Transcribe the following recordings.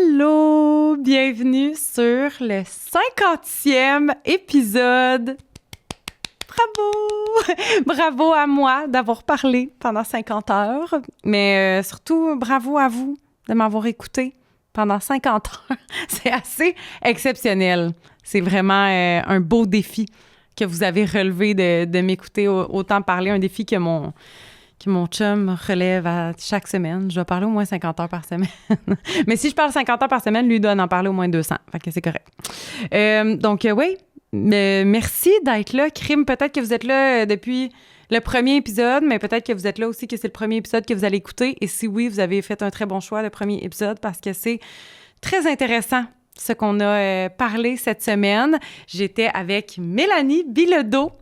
Allô! Bienvenue sur le 50e épisode. Bravo! Bravo à moi d'avoir parlé pendant 50 heures, mais surtout, bravo à vous de m'avoir écouté pendant 50 heures. C'est assez exceptionnel. C'est vraiment un beau défi que vous avez relevé de m'écouter autant parler. Un défi que mon chum relève à chaque semaine. Je vais parler au moins 50 heures par semaine. Mais si je parle 50 heures par semaine, lui doit en parler au moins 200. Fait que c'est correct. Donc, oui, merci d'être là. Crime, peut-être que vous êtes là depuis le premier épisode, mais peut-être que vous êtes là aussi que c'est le premier épisode que vous allez écouter. Et si oui, vous avez fait un très bon choix, le premier épisode, parce que c'est très intéressant ce qu'on a parlé cette semaine. J'étais avec Mélanie Bilodeau,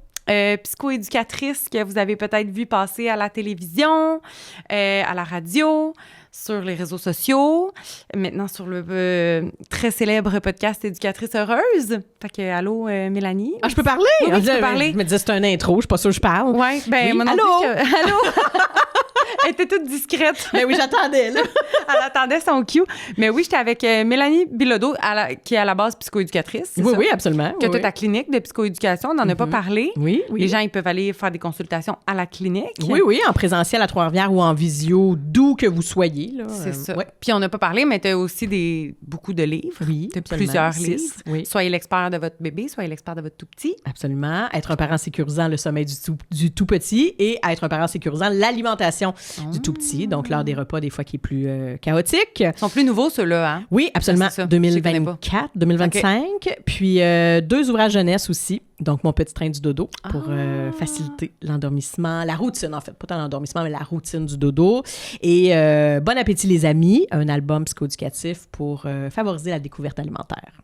psychoéducatrice que vous avez peut-être vu passer à la télévision, à la radio, sur les réseaux sociaux, maintenant sur le très célèbre podcast Éducatrice heureuse. Fait que, allô, Mélanie? Ah, je peux parler? Oui, tu peux parler. Je me disais, c'est un intro, je suis pas sûre que je parle. Oui, ben oui. moi non Allô? plus. Allô? Elle était toute discrète. Ben oui, j'attendais, là. Elle attendait son cue. Mais oui, j'étais avec Mélanie Bilodeau, qui est à la base psychoéducatrice. Oui, ça? oui, absolument. Que tu as oui. ta clinique de psychoéducation, on n'en a pas parlé. Oui, oui. Les gens, ils peuvent aller faire des consultations à la clinique. Oui, oui, en présentiel à Trois-Rivières ou en visio, d'où que vous soyez. Là. C'est ça. Ouais. Puis on n'a pas parlé, mais tu as aussi beaucoup de livres. Oui, absolument. Plusieurs 6, livres. oui. Soyez l'expert de votre bébé, soyez l'expert de votre tout petit. Absolument. Être un parent sécurisant le sommeil du tout petit et être un parent sécurisant l'alimentation du tout petit. Donc, l'heure des repas, des fois, qui est plus chaotique. Ils sont plus nouveaux, ceux-là, hein? Oui, absolument. Ah, c'est ça. 2024, 2025. Okay. Puis, 2 ouvrages jeunesse aussi. Donc, Mon petit train du dodo pour faciliter l'endormissement, la routine, en fait. Pas tant l'endormissement, mais la routine du dodo. Et Bon appétit, les amis, un album psychoéducatif pour favoriser la découverte alimentaire.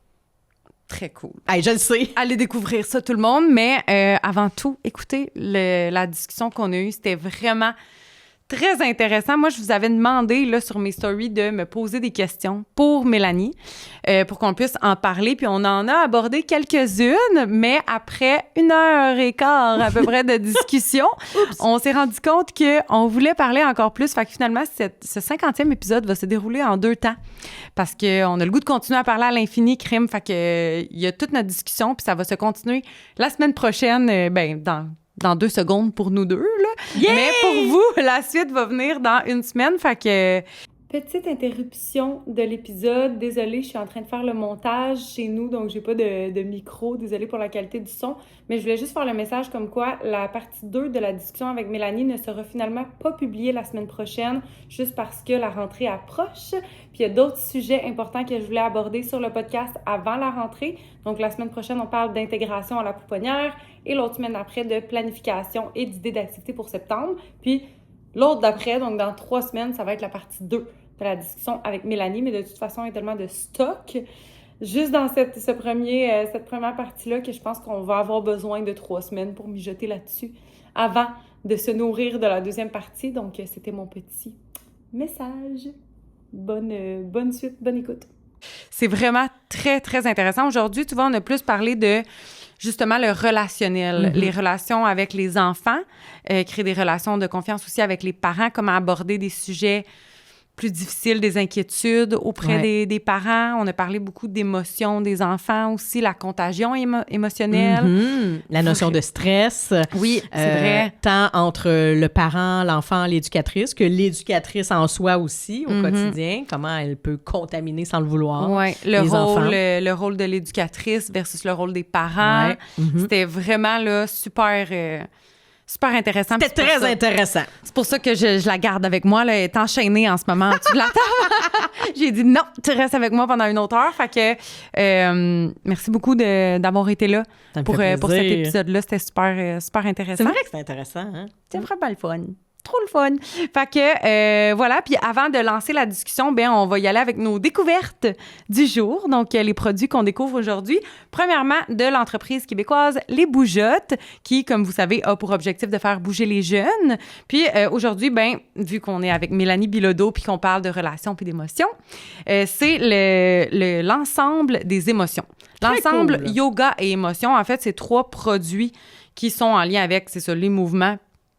Très cool. Hey, je le sais. Allez découvrir ça, tout le monde. Mais avant tout, écoutez, la discussion qu'on a eue, c'était vraiment très intéressant. Moi, je vous avais demandé là, sur mes stories de me poser des questions pour Mélanie, pour qu'on puisse en parler. Puis on en a abordé quelques-unes, mais après 1h15 à peu près de discussion, on s'est rendu compte qu'on voulait parler encore plus. Fait que finalement, ce 50e épisode va se dérouler en 2 temps. Parce qu'on a le goût de continuer à parler à l'infini, crime. Fait que il y a toute notre discussion, puis ça va se continuer la semaine prochaine, dans 2 secondes pour nous deux, là. Yeah! Mais pour vous, la suite va venir dans 1 semaine, fait que... Petite interruption de l'épisode. Désolée, je suis en train de faire le montage chez nous, donc j'ai pas de micro. Désolée pour la qualité du son. Mais je voulais juste faire le message comme quoi la partie 2 de la discussion avec Mélanie ne sera finalement pas publiée la semaine prochaine, juste parce que la rentrée approche. Puis il y a d'autres sujets importants que je voulais aborder sur le podcast avant la rentrée. Donc la semaine prochaine, on parle d'intégration à la pouponnière et l'autre semaine après de planification et d'idées d'activités pour septembre. Puis l'autre d'après, donc dans 3 semaines, ça va être la partie 2 de la discussion avec Mélanie, mais de toute façon, il y a tellement de stock juste dans cette première partie-là que je pense qu'on va avoir besoin de 3 semaines pour mijoter là-dessus avant de se nourrir de la deuxième partie. Donc, c'était mon petit message. Bonne suite, bonne écoute. C'est vraiment très, très intéressant. Aujourd'hui, tu vois, on a plus parlé de justement le relationnel, les relations avec les enfants, créer des relations de confiance aussi avec les parents, comment aborder des sujets plus difficiles, des inquiétudes auprès des parents. On a parlé beaucoup d'émotions des enfants aussi, la contagion émotionnelle. La notion de stress. Oui, c'est vrai. Tant entre le parent, l'enfant, l'éducatrice, que l'éducatrice en soi aussi, au quotidien, comment elle peut contaminer sans le vouloir les enfants. Le rôle de l'éducatrice versus le rôle des parents. C'était vraiment là, super intéressant. C'était très intéressant. C'est pour ça que je la garde avec moi. Là, elle est enchaînée en ce moment. Tu l'attends? J'ai dit non, tu restes avec moi pendant 1 autre heure. Fait que merci beaucoup d'avoir été là pour cet épisode-là. C'était super intéressant. C'est vrai que c'est intéressant. Hein? C'est vraiment le fun. Trop le fun. Fait que, voilà. Puis avant de lancer la discussion, on va y aller avec nos découvertes du jour. Donc, les produits qu'on découvre aujourd'hui. Premièrement, de l'entreprise québécoise Les Bougeottes, qui, comme vous savez, a pour objectif de faire bouger les jeunes. Puis aujourd'hui, vu qu'on est avec Mélanie Bilodeau puis qu'on parle de relations puis d'émotions, c'est l'ensemble des émotions. L'ensemble cool. Yoga et émotions, en fait, c'est 3 produits qui sont en lien avec, c'est ça, les mouvements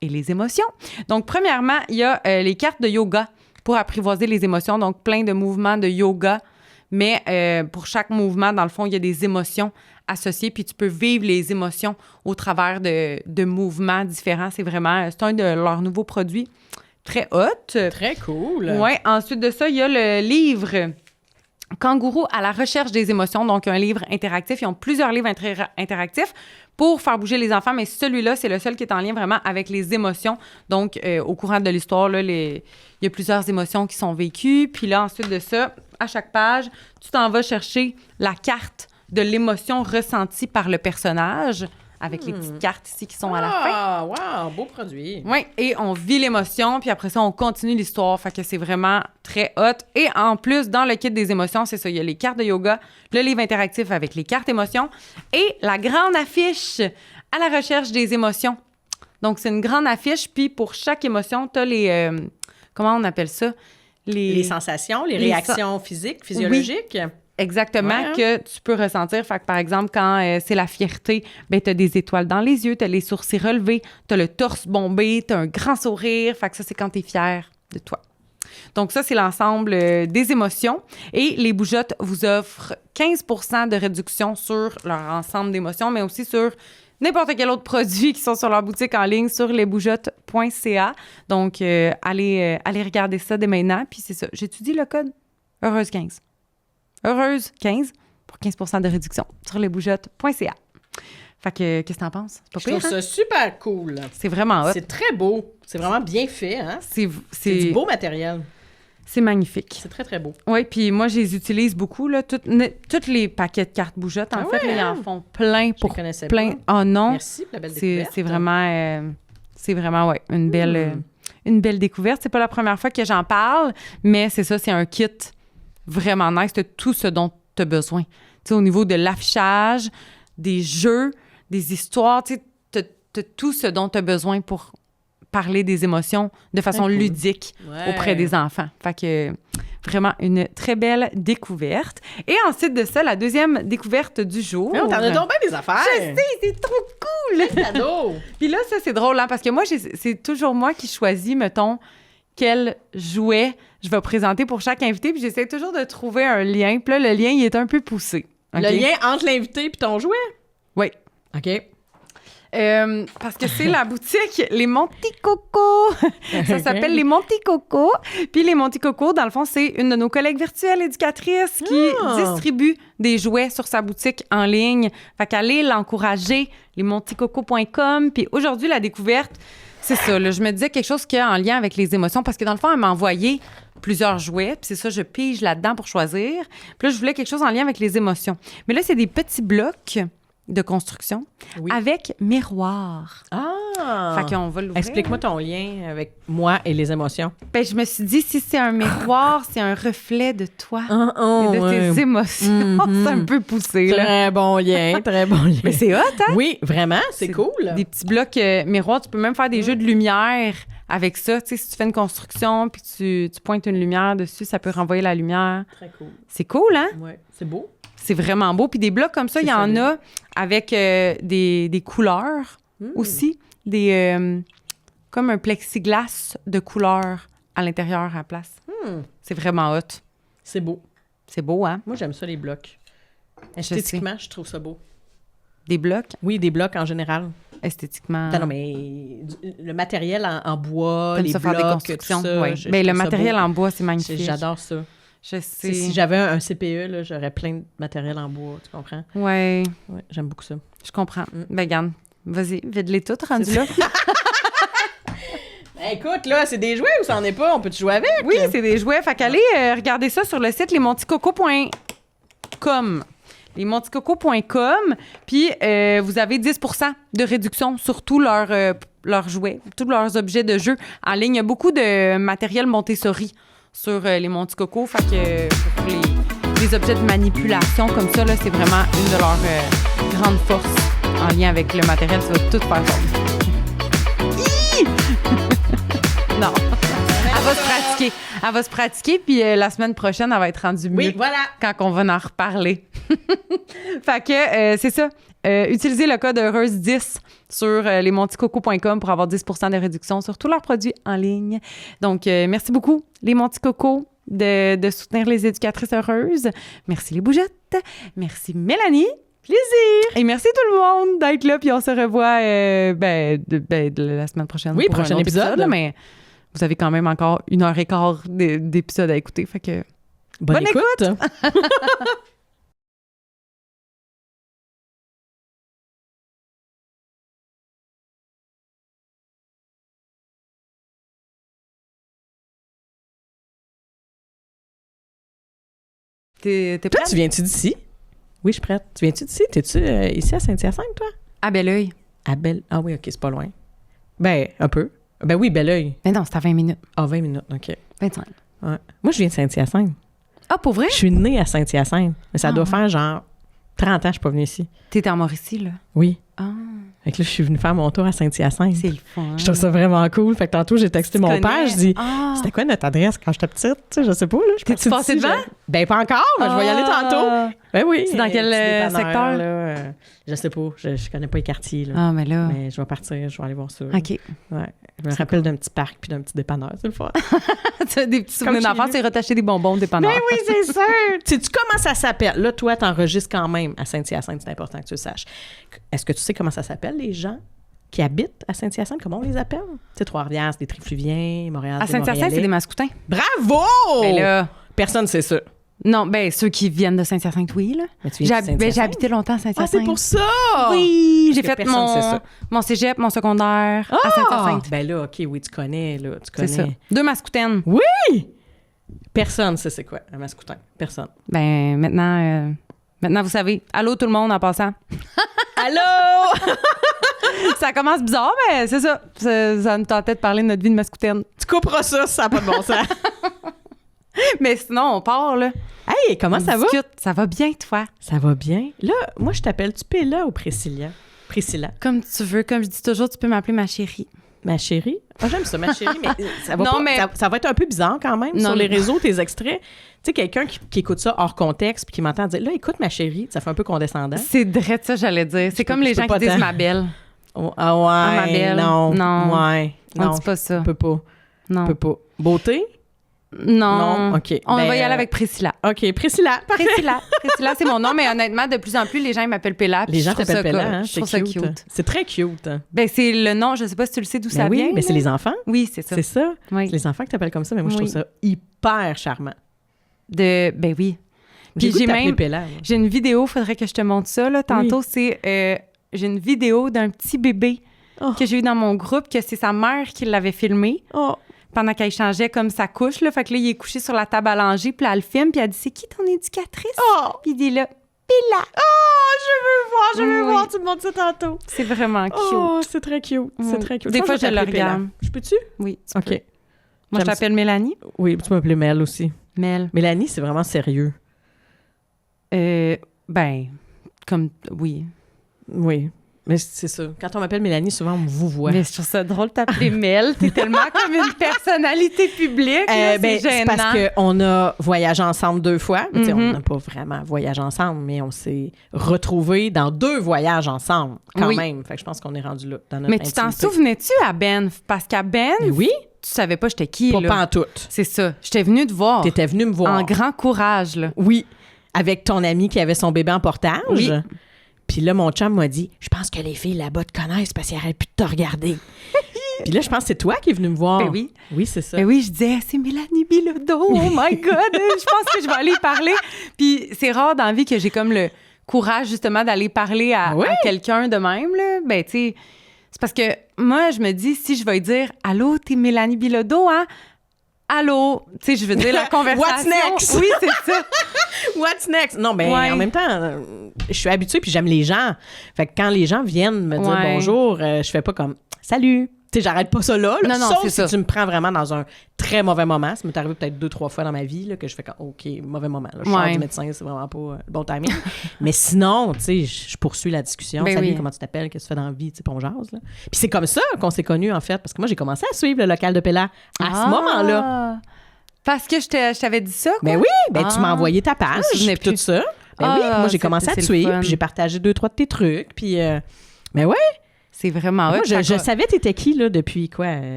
et les émotions. Donc, premièrement, il y a les cartes de yoga pour apprivoiser les émotions. Donc, plein de mouvements de yoga mais pour chaque mouvement, dans le fond, il y a des émotions associées, puis tu peux vivre les émotions au travers de mouvements différents. C'est un de leurs nouveaux produits très hot. Très cool. Oui. Ensuite de ça, il y a le livre Kangourou à la recherche des émotions, donc un livre interactif. Ils ont plusieurs livres interactifs pour faire bouger les enfants, mais celui-là, c'est le seul qui est en lien vraiment avec les émotions. Donc, au courant de l'histoire, là, il y a plusieurs émotions qui sont vécues. Puis là, ensuite de ça, à chaque page, tu t'en vas chercher la carte de l'émotion ressentie par le personnage, avec les petites cartes ici qui sont à la fin. Ah, wow, beau produit. Oui, et on vit l'émotion, puis après ça, on continue l'histoire. Fait que c'est vraiment très hot. Et en plus, dans le kit des émotions, c'est ça, il y a les cartes de yoga, le livre interactif avec les cartes émotions et la grande affiche à la recherche des émotions. Donc, c'est une grande affiche, puis pour chaque émotion, tu as les... comment on appelle ça? Les sensations, les réactions physiques, physiologiques. Oui. Exactement, que tu peux ressentir. Fait que, par exemple, quand c'est la fierté, ben tu as des étoiles dans les yeux, tu as les sourcils relevés, tu as le torse bombé, tu as un grand sourire. Fait que ça, c'est quand tu es fier de toi. Donc ça, c'est l'ensemble des émotions. Et les Bougeottes vous offrent 15% de réduction sur leur ensemble d'émotions, mais aussi sur n'importe quel autre produit qui sont sur leur boutique en ligne sur lesbougeottes.ca. Donc, allez regarder ça dès maintenant. Puis c'est ça, j'étudie le code Heureuse15. Heureuse 15 pour 15% de réduction sur lesbougeottes.ca. Fait que, qu'est-ce que t'en penses? C'est pas pire, ça super cool. C'est vraiment hot. C'est très beau. C'est vraiment bien fait, hein? C'est du beau matériel. C'est magnifique. C'est très, très beau. Oui, puis moi, je les utilise beaucoup, là. Tous les paquets de cartes Bougeottes, en fait, là, ils en font plein pour plein. Pas. Oh non! Merci pour la belle découverte. C'est vraiment, ouais, une belle découverte. C'est pas la première fois que j'en parle, mais c'est ça, c'est un kit vraiment nice. T'as tout ce dont tu as besoin. Tu sais, au niveau de l'affichage, des jeux, des histoires, tu sais, t'as tout ce dont tu as besoin pour parler des émotions de façon ludique auprès des enfants. Fait que vraiment une très belle découverte. Et ensuite de ça, la deuxième découverte du jour. Mais on t'en a donc bien des affaires. Je sais, c'est trop cool. Cadeau. Puis là, ça, c'est drôle, hein, parce que moi, c'est toujours moi qui choisis, mettons, quel jouet je vais présenter pour chaque invité, puis j'essaie toujours de trouver un lien. Puis là, le lien, il est un peu poussé. Okay? Le lien entre l'invité et ton jouet? Oui. OK. Parce que c'est la boutique Les Monti Coco. Ça s'appelle Les Monti Coco. Puis Les Monti Coco, dans le fond, c'est une de nos collègues virtuelles éducatrices qui distribue des jouets sur sa boutique en ligne. Fait qu'allez l'encourager, lesmonticoco.com. Puis aujourd'hui, la découverte, c'est ça. Là, je me disais quelque chose qui a en lien avec les émotions parce que dans le fond, elle m'a envoyé plusieurs jouets. Puis c'est ça, je pige là-dedans pour choisir. Puis là, je voulais quelque chose en lien avec les émotions. Mais là, c'est des petits blocs de construction avec miroir. Ah! Fait qu'on va l'ouvrir. Explique-moi ton lien avec moi et les émotions. Ben, je me suis dit, si c'est un miroir, c'est un reflet de toi et de tes émotions. C'est un peu poussé, là. Très bon lien, très bon lien. Mais c'est hot, hein? Oui, vraiment, c'est cool. Des petits blocs miroirs. Tu peux même faire des jeux de lumière avec ça. Tu sais, si tu fais une construction puis tu pointes une lumière dessus, ça peut renvoyer la lumière. Très cool. C'est cool, hein? Oui, c'est beau. C'est vraiment beau. Puis des blocs comme ça, il y en a avec des couleurs aussi. Comme un plexiglas de couleurs à l'intérieur à la place. C'est vraiment hot. C'est beau. C'est beau, hein? Moi, j'aime ça, les blocs. Esthétiquement, je trouve ça beau. Des blocs? Oui, des blocs en général. Esthétiquement. Non, mais le matériel en bois, t'aimes les ça blocs, faire des constructions. tout ça. Oui. Ben, le matériel en bois, c'est magnifique. J'adore ça. Je sais. Si j'avais un CPE, là, j'aurais plein de matériel en bois, tu comprends? Oui. Ouais, j'aime beaucoup ça. Je comprends. Ben, regarde, vas-y, vide-les toutes, rendu là. Ben, écoute, là, c'est des jouets ou ça en est pas? On peut-tu jouer avec? Oui, c'est des jouets. Fait qu'allez regarder ça sur le site lesmonticoco.com. lesmonticoco.com. Puis, vous avez 10% de réduction sur tous leurs jouets, tous leurs objets de jeu en ligne. Il y a beaucoup de matériel Montessori sur les Monti Coco. Fait que pour les objets de manipulation comme ça, là, c'est vraiment une de leurs grandes forces en lien avec le matériel. Ça va tout faire tomber. Non. Elle va se pratiquer, puis la semaine prochaine, elle va être rendue mieux. Oui, voilà. Quand on va en reparler. Fait que c'est ça. Utilisez le code Heureuse10 sur lesmonticoco.com pour avoir 10% de réduction sur tous leurs produits en ligne. Donc, merci beaucoup, les Monti Coco. de soutenir les éducatrices heureuses. Merci les bougettes. Merci Mélanie. Plaisir! Et merci tout le monde d'être là. Puis on se revoit la semaine prochaine. Oui, pour prochain un autre épisode. là, mais vous avez quand même encore 1h15 d'épisode à écouter. Fait que Bonne écoute! T'es Toi, prête? tu viens-tu d'ici? Oui, je suis prête. Tu viens-tu d'ici? T'es-tu ici à Saint-Hyacinthe, toi? À Belleuil. Ah oui, OK, c'est pas loin. Ben, un peu. Ben oui, Belleuil. Mais non, c'est à 20 minutes. Ah, 20 minutes, OK. 25. Ouais. Moi, je viens de Saint-Hyacinthe. Ah, pour vrai? Je suis née à Saint-Hyacinthe. Mais ça doit ouais. faire genre 30 ans que je suis pas venue ici. T'étais en Mauricie, là? Oui. Ah, Fait que là, je suis venue faire mon tour à Saint-Hyacinthe. c'est le fun. Je trouve ça vraiment cool. Fait que tantôt, j'ai texté mon père. Je dis, Ah, c'était quoi notre adresse quand j'étais petite? Tu sais, je sais pas, là. Je suis T'es-tu partie passée d'ici, devant? Ben, pas encore, mais je vais y aller tantôt. Ben oui. C'est dans quel Petit dépanneur, secteur? là, je sais pas. Je connais pas les quartiers, là. Ah, mais là... Mais je vais partir, je vais aller voir ça. OK. Ouais. Je me rappelle d'un petit parc puis d'un petit dépanneur. C'est le fun. Tu as des petits souvenirs Comme d'enfance, chez c'est retacher des bonbons au dépanneur. Ben oui, c'est sûr. Sais-tu comment ça s'appelle? Là, toi, t'enregistres quand même à Saint-Hyacinthe. C'est important que tu le saches. Est-ce que tu sais comment ça s'appelle, les gens qui habitent à Saint-Hyacinthe? Comment on les appelle? Tu sais, Trois-Rivières, c'est des Trifluviens, Montréal, À c'est Saint-Hyacinthe, c'est des Mascoutins. Bravo! Ben là... Personne ne sait ça. Non, ben ceux qui viennent de Saint-Hyacinthe, oui, là. Mais tu viens de Saint-Hyacinthe? J'ai habité longtemps à Ah, Saint-Hyacinthe. c'est pour ça! Oui, j'ai Parce fait que personne sait ça. mon cégep, mon secondaire à Saint-Hyacinthe. Ben là, OK, oui, tu connais, là. Tu C'est ça. connais. 2 mascoutaines. Oui! Personne ne sait c'est quoi, un mascoutin. Personne. Ben, maintenant, vous savez. Allô, tout le monde, en passant. Allô? Ça commence bizarre, mais c'est ça. Ça me tentait de parler de notre vie de mascoutaine. Tu couperas ça n'a pas de bon sens. Mais sinon, on part, là. Hey, comment ça va? Discute. Ça va bien, toi? Ça va bien. Là, moi, je t'appelle-tu Péla ou Priscilla? Priscilla. Comme tu veux. Comme je dis toujours, tu peux m'appeler ma chérie. Ma chérie? Ah, j'aime ça, ma chérie, mais ça va Non, pas, mais- ça va être un peu bizarre quand même Non, sur les non. réseaux, tes extraits. Tu sais, quelqu'un qui écoute ça hors contexte puis qui m'entend dire « Là, écoute, ma chérie », ça fait un peu condescendant. C'est drôle, ça, j'allais dire. C'est comme les peux gens pas qui disent tant. ma belle. Oh, ah ouais, Ah, ma belle. non. Non. Ouais, On non, dit pas ça. on peut pas. Non. On peut pas. Beauté? Non. Non, OK. On Ben, va y aller avec Priscilla. OK, Priscilla. Parfait. Priscilla, c'est mon nom, mais honnêtement, de plus en plus, les gens ils m'appellent Péla. puis Les gens je trouve ça t'appellent Péla, cool. hein? Je trouve ça cute. C'est très cute. Ben, c'est le nom, je sais pas si tu le sais d'où ça Ben oui, vient. mais c'est là. les enfants. Oui, c'est ça. C'est ça. Oui. C'est les enfants qui t'appellent comme ça, mais moi, je Oui. trouve ça hyper charmant. Ben oui. J'ai Puis j'ai même... Péla. moi. J'ai une vidéo, faudrait que je te montre ça, là. Tantôt, c'est... j'ai une vidéo d'un petit bébé Oh. que j'ai eu dans mon groupe, que c'est sa mère qui l'avait filmé Oh. pendant qu'elle changeait comme sa couche, là. Fait que là, il est couché sur la table à langer, puis là, elle le filme, puis elle dit « C'est qui ton éducatrice? Oh. Puis il dit là « Péla! Je veux Oui. voir, tu me montres ça tantôt. » C'est vraiment cute. Oh, c'est très cute. C'est Mm. très cute. Des pense fois, que je le t'appeler Péla. regarde. Je peux-tu? Oui, tu OK. peux. Moi, je J'aime t'appelle Mélanie. Oui, tu peux m'appeler Mel aussi. Mel. Mélanie, c'est vraiment sérieux. Ben, comme... Oui. Oui. Mais c'est ça. Quand on m'appelle Mélanie, souvent, on me vous voit. Mais je trouve ça drôle de t'appeler Mel. T'es tellement comme une personnalité publique. Là, Ben, c'est c'est gênant. parce qu'on a voyagé ensemble 2 fois. Mais tu sais, Mhm. on n'a pas vraiment voyagé ensemble, mais on s'est retrouvés dans 2 voyages ensemble, quand Oui. même. Fait que je pense qu'on est rendu là, dans notre Mais tu t'en intimité. souvenais-tu à Ben? Parce qu'à Ben, Mais oui, tu savais pas j'étais qui, pas là. pantoute. C'est ça. J'étais venue te voir. T'étais venu me voir. En grand courage, là. Oui, avec ton ami qui avait son bébé en portage. Oui. Puis là, mon chum m'a dit, je pense que les filles là-bas te connaissent parce qu'ils arrêtent plus de te regarder. Puis là, je pense que c'est toi qui es venu me voir. Ben oui. Oui, c'est ça. Ben oui, je disais, c'est Mélanie Bilodeau, oh my God, je pense que je vais aller y parler. Puis c'est rare dans la vie que j'ai comme le courage, justement, d'aller parler à quelqu'un de même, là. Ben, tu sais, c'est parce que moi, je me dis, si je vais lui dire, allô, t'es Mélanie Bilodeau, hein? Allô, tu sais, je veux dire la conversation. What's next? Oui, c'est ça. What's next? Non, mais Ouais. en même temps, je suis habituée puis j'aime les gens. Fait que quand les gens viennent me dire Ouais. bonjour, je fais pas comme salut. Tu sais, j'arrête pas ça là. Non, non, sauf c'est si ça. tu me prends vraiment dans un très mauvais moment. Ça m'est arrivé peut-être 2-3 fois dans ma vie là, que je fais comme OK, mauvais moment. Là. Je sors Ouais. du médecin, c'est vraiment pas le bon timing. Mais sinon, tu sais, je poursuis la discussion. Ben Salut, oui. comment tu t'appelles? Qu'est-ce que tu fais dans la vie? Tu sais, puis on jase, là. Puis c'est comme ça qu'on s'est connus, en fait. Parce que moi, j'ai commencé à suivre le local de Péla à ce moment-là. Ah. Parce que je t'avais dit ça, quoi? Ben oui, ben tu m'as Ah. envoyé ta page, Je me souvenais puis tout plus. ça. Ben Ah, oui, moi j'ai c'est- commencé à te c'est le suivre, fun. puis j'ai partagé 2-3 de tes trucs, puis ben ouais, C'est vraiment moi hot, ça je va. savais t'étais qui là depuis quoi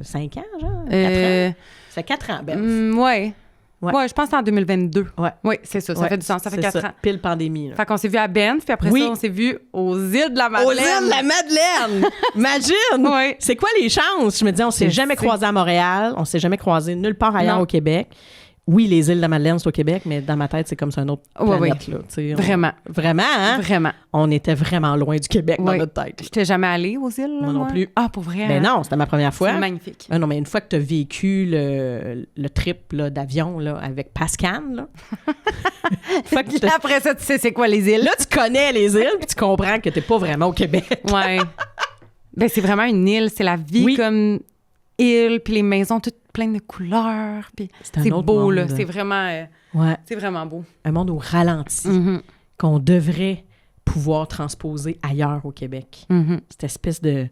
5 ans genre 4 ans. Euh, Ça fait 4 ans, ben. ouais. Ouais, je pense que c'est en 2022. Ouais. Oui, c'est ça. Ça fait du sens. Ça fait 4 ans. Pile pandémie. Là. Fait qu'on s'est vu à Banff, puis après ça, on s'est vu aux îles de la Madeleine. Aux îles de la Madeleine! Imagine! Oui. C'est quoi les chances? Je me dis, on s'est jamais croisés à Montréal, on s'est jamais croisés nulle part ailleurs au Québec. Oui, les îles de la Madeleine, c'est au Québec, mais dans ma tête, c'est comme c'est un autre planète. Là, vraiment. Vraiment, hein? Vraiment. On était vraiment loin du Québec dans notre tête. Je n'étais jamais allée aux îles. Moi non plus. Ah, pour vrai? Ben non, c'était ma première fois. C'est magnifique. Non, mais une fois que tu as vécu le trip là, d'avion là, avec Pascal, là, après ça, tu sais c'est quoi les îles? Là, tu connais les îles puis tu comprends que tu n'es pas vraiment au Québec. Ouais. Ben c'est vraiment une île. C'est la vie comme île, puis les maisons toutes pleines de couleurs. Puis c'est beau, monde, là. C'est vraiment, c'est vraiment beau. Un monde au ralenti qu'on devrait pouvoir transposer ailleurs au Québec. Cette espèce de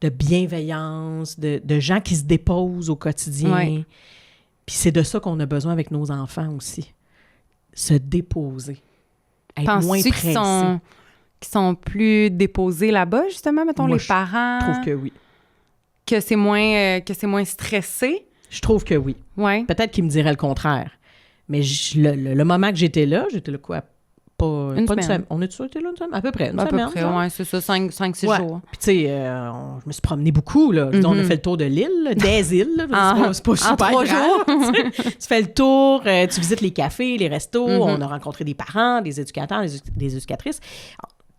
bienveillance, de gens qui se déposent au quotidien. Ouais. Puis c'est de ça qu'on a besoin avec nos enfants aussi. Se déposer. Être moins pressé. Qui sont plus déposés là-bas, justement, mettons, les parents? Je trouve que oui. Que c'est moins stressé? Je trouve que oui. Ouais. Peut-être qu'ils me diraient le contraire. Mais le moment que j'étais là quoi? Pas une semaine. On a-tu été là une semaine? À peu près, une semaine. À peu près, oui, c'est ça, 5-6 jours. Puis tu sais, je me suis promenée beaucoup, là. On a fait le tour de l'île, des îles. C'est pas super 3 jours. Tu fais le tour, tu visites les cafés, les restos. On a rencontré des parents, des éducateurs, des éducatrices.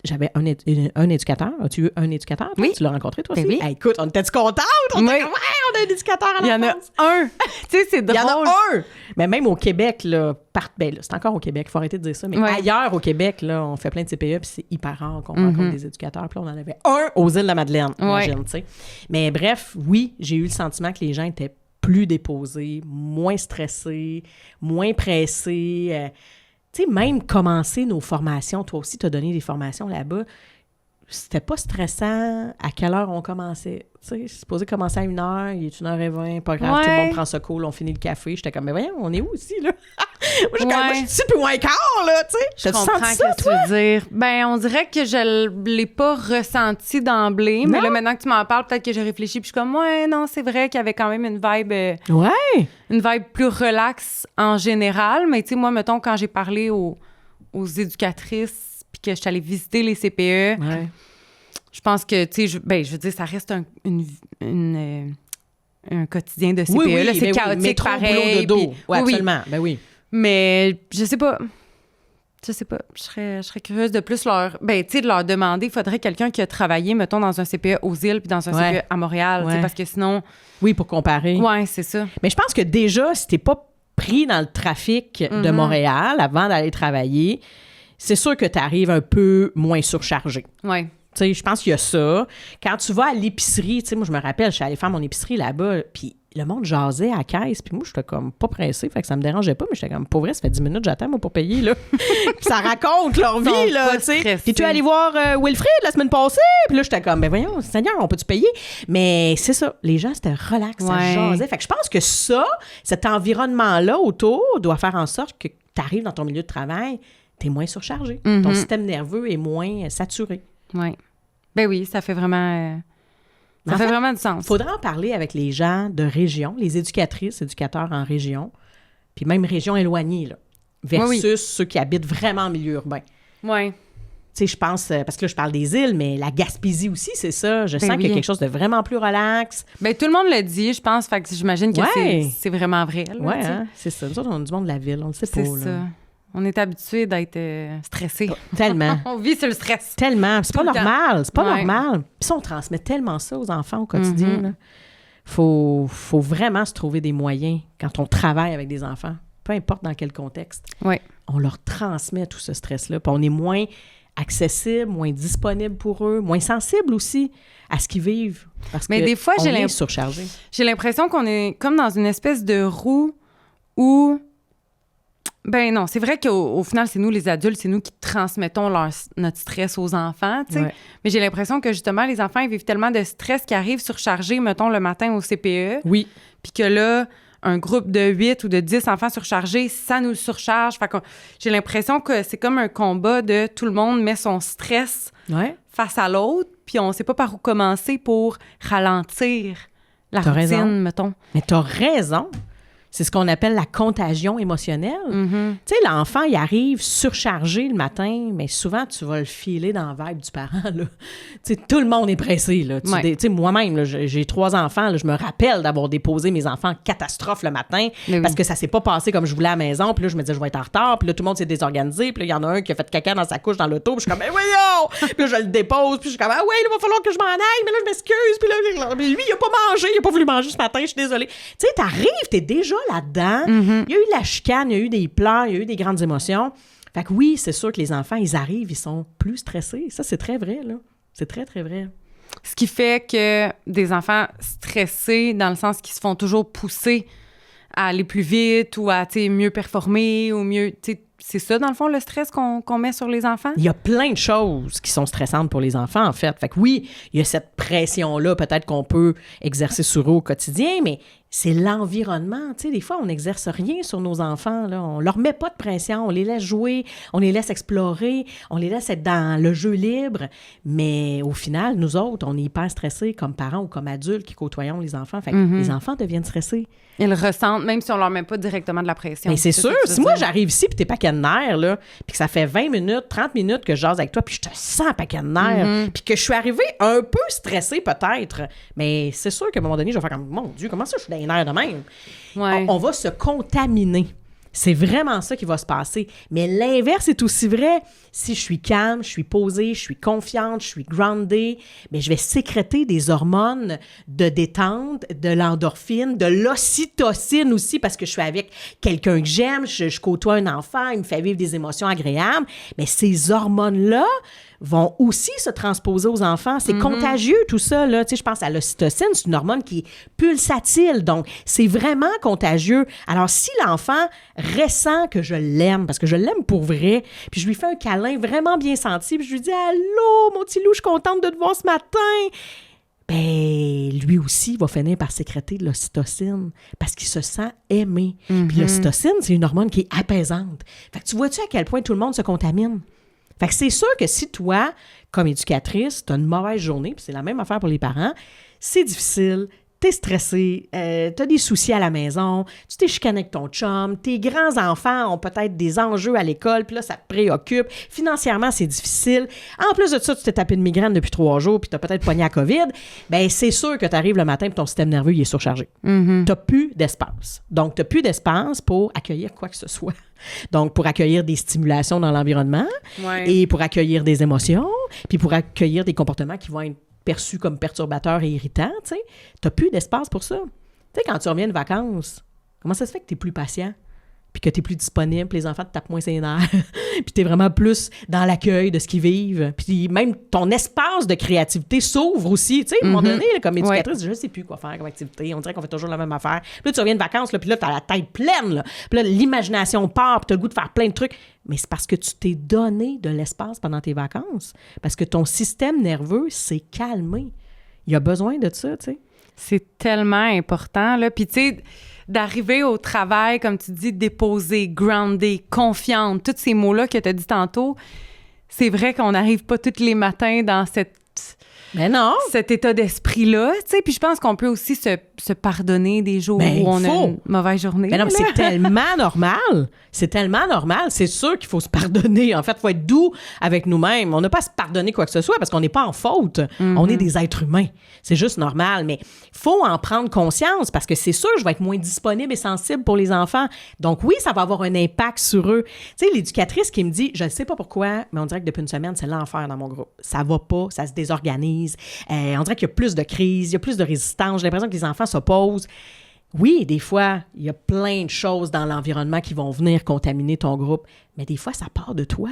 J'avais un éducateur. As-tu eu un éducateur? Toi? Oui. Tu l'as rencontré, toi aussi? Oui. Hey, écoute, on était-tu contentes? On était comme, on a un éducateur à la Il y en a un. Tu sais, c'est drôle. Il y en a un! Mais même au Québec, là, c'est encore au Québec, il faut arrêter de dire ça, mais ailleurs au Québec, là, on fait plein de CPE, puis c'est hyper rare qu'on rencontre des éducateurs. Puis là, on en avait un aux îles de la Madeleine, imagine, tu sais. Mais bref, oui, j'ai eu le sentiment que les gens étaient plus déposés, moins stressés, moins pressés. Tu sais, même commencer nos formations, toi aussi, tu as donné des formations là-bas, c'était pas stressant à quelle heure on commençait. Tu sais, c'est supposé commencer à 1h, il est 1h20, pas grave, tout le monde prend ce cool, on finit le café. J'étais comme, mais voyons, on est où ici, là? Moi, je suis ici plus moins quart, là, tu sais. Je comprends ce que tu veux dire. Ben, on dirait que je l'ai pas ressenti d'emblée, mais là, maintenant que tu m'en parles, peut-être que j'ai réfléchi, puis je suis comme, non, c'est vrai qu'il y avait quand même une vibe... une vibe plus relaxe en général, mais tu sais, moi, mettons, quand j'ai parlé aux éducatrices, puis que je suis allée visiter les CPE, je pense que, tu sais, je veux dire, ça reste un quotidien de CPE. Oui, là, c'est chaotique, métro, pareil. boulot, dodo. Oui, absolument. Ben oui. Mais je sais pas. Je serais curieuse de plus de leur demander. Il faudrait quelqu'un qui a travaillé, mettons, dans un CPE aux îles puis dans un CPE à Montréal, parce que sinon... Oui, pour comparer. Oui, c'est ça. Mais je pense que déjà, si t'es pas pris dans le trafic de Montréal avant d'aller travailler, c'est sûr que tu arrives un peu moins surchargé. Oui. Tu sais, je pense qu'il y a ça. Quand tu vas à l'épicerie, tu sais, moi, je me rappelle, je suis allée faire mon épicerie là-bas, puis le monde jasait à la caisse, puis moi, j'étais comme pas pressée, fait que ça me dérangeait pas, mais j'étais comme, pour vrai, ça fait 10 minutes, j'attends, moi, pour payer, là. Puis ça raconte leur vie, là, tu sais. T'es-tu allé voir Wilfrid la semaine passée? Puis là, j'étais comme, ben voyons, Seigneur, on peut-tu payer? Mais c'est ça, les gens, c'était relax, ça jasait. Fait que je pense que ça, cet environnement-là autour, doit faire en sorte que t'arrives dans ton milieu de travail, t'es moins surchargé. Ton système nerveux est moins saturé. Oui. Ben oui, ça fait vraiment... Ça fait vraiment du sens. Il faudrait en parler avec les gens de région, les éducatrices, éducateurs en région, puis même région éloignée, là, versus ceux qui habitent vraiment en milieu urbain. Oui. Tu sais, je pense, parce que là, je parle des îles, mais la Gaspésie aussi, c'est ça. Je sens qu'il y a quelque chose de vraiment plus relax. Bien, tout le monde le dit, je pense, fait que j'imagine que c'est vraiment vrai. Oui, hein? C'est ça. Nous autres, on a du monde de la ville, on le sait pas. C'est ça. On est habitué d'être stressé. Tellement. On vit sur le stress. Tellement. C'est pas normal. C'est pas normal. Puis ça, on transmet tellement ça aux enfants au quotidien. Là. Faut vraiment se trouver des moyens quand on travaille avec des enfants, peu importe dans quel contexte. Oui. On leur transmet tout ce stress-là. Puis on est moins accessible, moins disponible pour eux, moins sensible aussi à ce qu'ils vivent. Parce que des fois, on est surchargé. J'ai l'impression qu'on est comme dans une espèce de roue où... Ben non, c'est vrai qu'au final, c'est nous, les adultes, c'est nous qui transmettons notre stress aux enfants, tu sais. Ouais. Mais j'ai l'impression que, justement, les enfants, ils vivent tellement de stress qu'ils arrivent surchargés, mettons, le matin au CPE. Oui. Puis que là, un groupe de 8 ou de 10 enfants surchargés, ça nous surcharge. Fait que j'ai l'impression que c'est comme un combat de tout le monde met son stress face à l'autre, puis on sait pas par où commencer pour ralentir la routine, mettons. Mais t'as raison. C'est ce qu'on appelle la contagion émotionnelle. Tu sais, l'enfant, il arrive surchargé le matin, mais souvent, tu vas le filer dans la vibe du parent, là. Tu sais, tout le monde est pressé, là. Tu sais, moi-même, là, j'ai 3 enfants, là, je me rappelle d'avoir déposé mes enfants en catastrophe le matin parce que ça s'est pas passé comme je voulais à la maison, puis là, je me disais, je vais être en retard, puis là, tout le monde s'est désorganisé, puis là, il y en a un qui a fait caca dans sa couche dans l'auto, puis je suis comme, mais voyons! Puis là, je le dépose, puis je suis comme, ah ouais, il va falloir que je m'en aille, mais là, je m'excuse, puis là, mais lui, il a pas mangé, il a pas voulu manger ce matin, je suis désolée. Tu sais, t'arrives, t'es déjà là-dedans. Il y a eu de la chicane, il y a eu des pleurs, il y a eu des grandes émotions. Fait que oui, c'est sûr que les enfants, ils arrivent, ils sont plus stressés. Ça, c'est très vrai, là. C'est très, très vrai. Ce qui fait que des enfants stressés, dans le sens qu'ils se font toujours pousser à aller plus vite ou à, mieux performer ou mieux... C'est ça, dans le fond, le stress qu'on met sur les enfants? Il y a plein de choses qui sont stressantes pour les enfants, en fait. Fait que oui, il y a cette pression-là, peut-être qu'on peut exercer sur eux au quotidien, mais c'est l'environnement. Tu sais, des fois, on n'exerce rien sur nos enfants, là. On leur met pas de pression. On les laisse jouer, on les laisse explorer, on les laisse être dans le jeu libre. Mais au final, nous autres, on est hyper stressés comme parents ou comme adultes qui côtoyons les enfants. Fait que les enfants deviennent stressés. Ils le ressentent, même si on leur met pas directement de la pression. Mais c'est sûr. Si moi, j'arrive ici puis t'es paquet de nerfs, là, puis que ça fait 20 minutes, 30 minutes que je jase avec toi, puis je te sens paquet de nerfs, puis que je suis arrivée un peu stressée peut-être, mais c'est sûr qu'à un moment donné, je vais faire comme, mon Dieu, comment ça je suis dans les nerfs de même? Ouais. On va se contaminer. C'est vraiment ça qui va se passer. Mais l'inverse est aussi vrai. Si je suis calme, je suis posée, je suis confiante, je suis groundée, bien, je vais sécréter des hormones de détente, de l'endorphine, de l'ocytocine aussi, parce que je suis avec quelqu'un que j'aime, je côtoie un enfant, il me fait vivre des émotions agréables. Mais ces hormones-là vont aussi se transposer aux enfants. C'est contagieux, tout ça, là. Tu sais, je pense à l'ocytocine, c'est une hormone qui est pulsatile, donc c'est vraiment contagieux. Alors, si l'enfant ressent que je l'aime, parce que je l'aime pour vrai, puis je lui fais un câlin vraiment bien senti, puis je lui dis « Allô, mon petit loup, je suis contente de te voir ce matin! » Ben, lui aussi va finir par sécréter de l'ocytocine parce qu'il se sent aimé. Puis l'ocytocine, c'est une hormone qui est apaisante. Fait que tu vois-tu à quel point tout le monde se contamine? Fait que c'est sûr que si toi, comme éducatrice, tu as une mauvaise journée, puis c'est la même affaire pour les parents, c'est difficile, t'es stressé, t'as des soucis à la maison, tu t'es chicané avec ton chum, tes grands-enfants ont peut-être des enjeux à l'école, puis là, ça te préoccupe. Financièrement, c'est difficile. En plus de ça, tu t'es tapé une migraine depuis 3 jours, puis t'as peut-être pogné à COVID. Bien, c'est sûr que t'arrives le matin, puis ton système nerveux, il est surchargé. T'as plus d'espace. Donc, t'as plus d'espace pour accueillir quoi que ce soit. Donc, pour accueillir des stimulations dans l'environnement et pour accueillir des émotions, puis pour accueillir des comportements qui vont être perçus comme perturbateurs et irritants, tu sais. T'as plus d'espace pour ça. Tu sais, quand tu reviens de vacances, comment ça se fait que t'es plus patient? Puis que t'es plus disponible, puis les enfants te tapent moins ses nerfs, puis t'es vraiment plus dans l'accueil de ce qu'ils vivent. Puis même ton espace de créativité s'ouvre aussi. Tu sais, à un moment donné, là, comme éducatrice, je sais plus quoi faire comme activité. On dirait qu'on fait toujours la même affaire. Puis là, tu reviens de vacances, là, puis là, t'as la tête pleine. Là. Puis là, l'imagination part, puis t'as le goût de faire plein de trucs. Mais c'est parce que tu t'es donné de l'espace pendant tes vacances. Parce que ton système nerveux s'est calmé. Il y a besoin de ça, tu sais. C'est tellement important, là. Puis, tu sais, d'arriver au travail, comme tu dis, déposé, groundé, confiante, tous ces mots-là que tu as dit tantôt, c'est vrai qu'on n'arrive pas tous les matins dans cet état d'esprit-là, tu sais. Puis je pense qu'on peut aussi se pardonner des jours où on a une mauvaise journée. Mais non, mais c'est tellement normal. C'est tellement normal. C'est sûr qu'il faut se pardonner. En fait, il faut être doux avec nous-mêmes. On n'a pas à se pardonner quoi que ce soit parce qu'on n'est pas en faute. On est des êtres humains. C'est juste normal. Mais il faut en prendre conscience parce que c'est sûr, je vais être moins disponible et sensible pour les enfants. Donc oui, ça va avoir un impact sur eux. Tu sais, l'éducatrice qui me dit, je ne sais pas pourquoi, mais on dirait que depuis une semaine, c'est l'enfer dans mon groupe. Ça va pas, ça se désorganise. On dirait qu'il y a plus de crise, il y a plus de résistance. J'ai l'impression que les enfants s'opposent. Oui, des fois, il y a plein de choses dans l'environnement qui vont venir contaminer ton groupe, mais des fois, ça part de toi.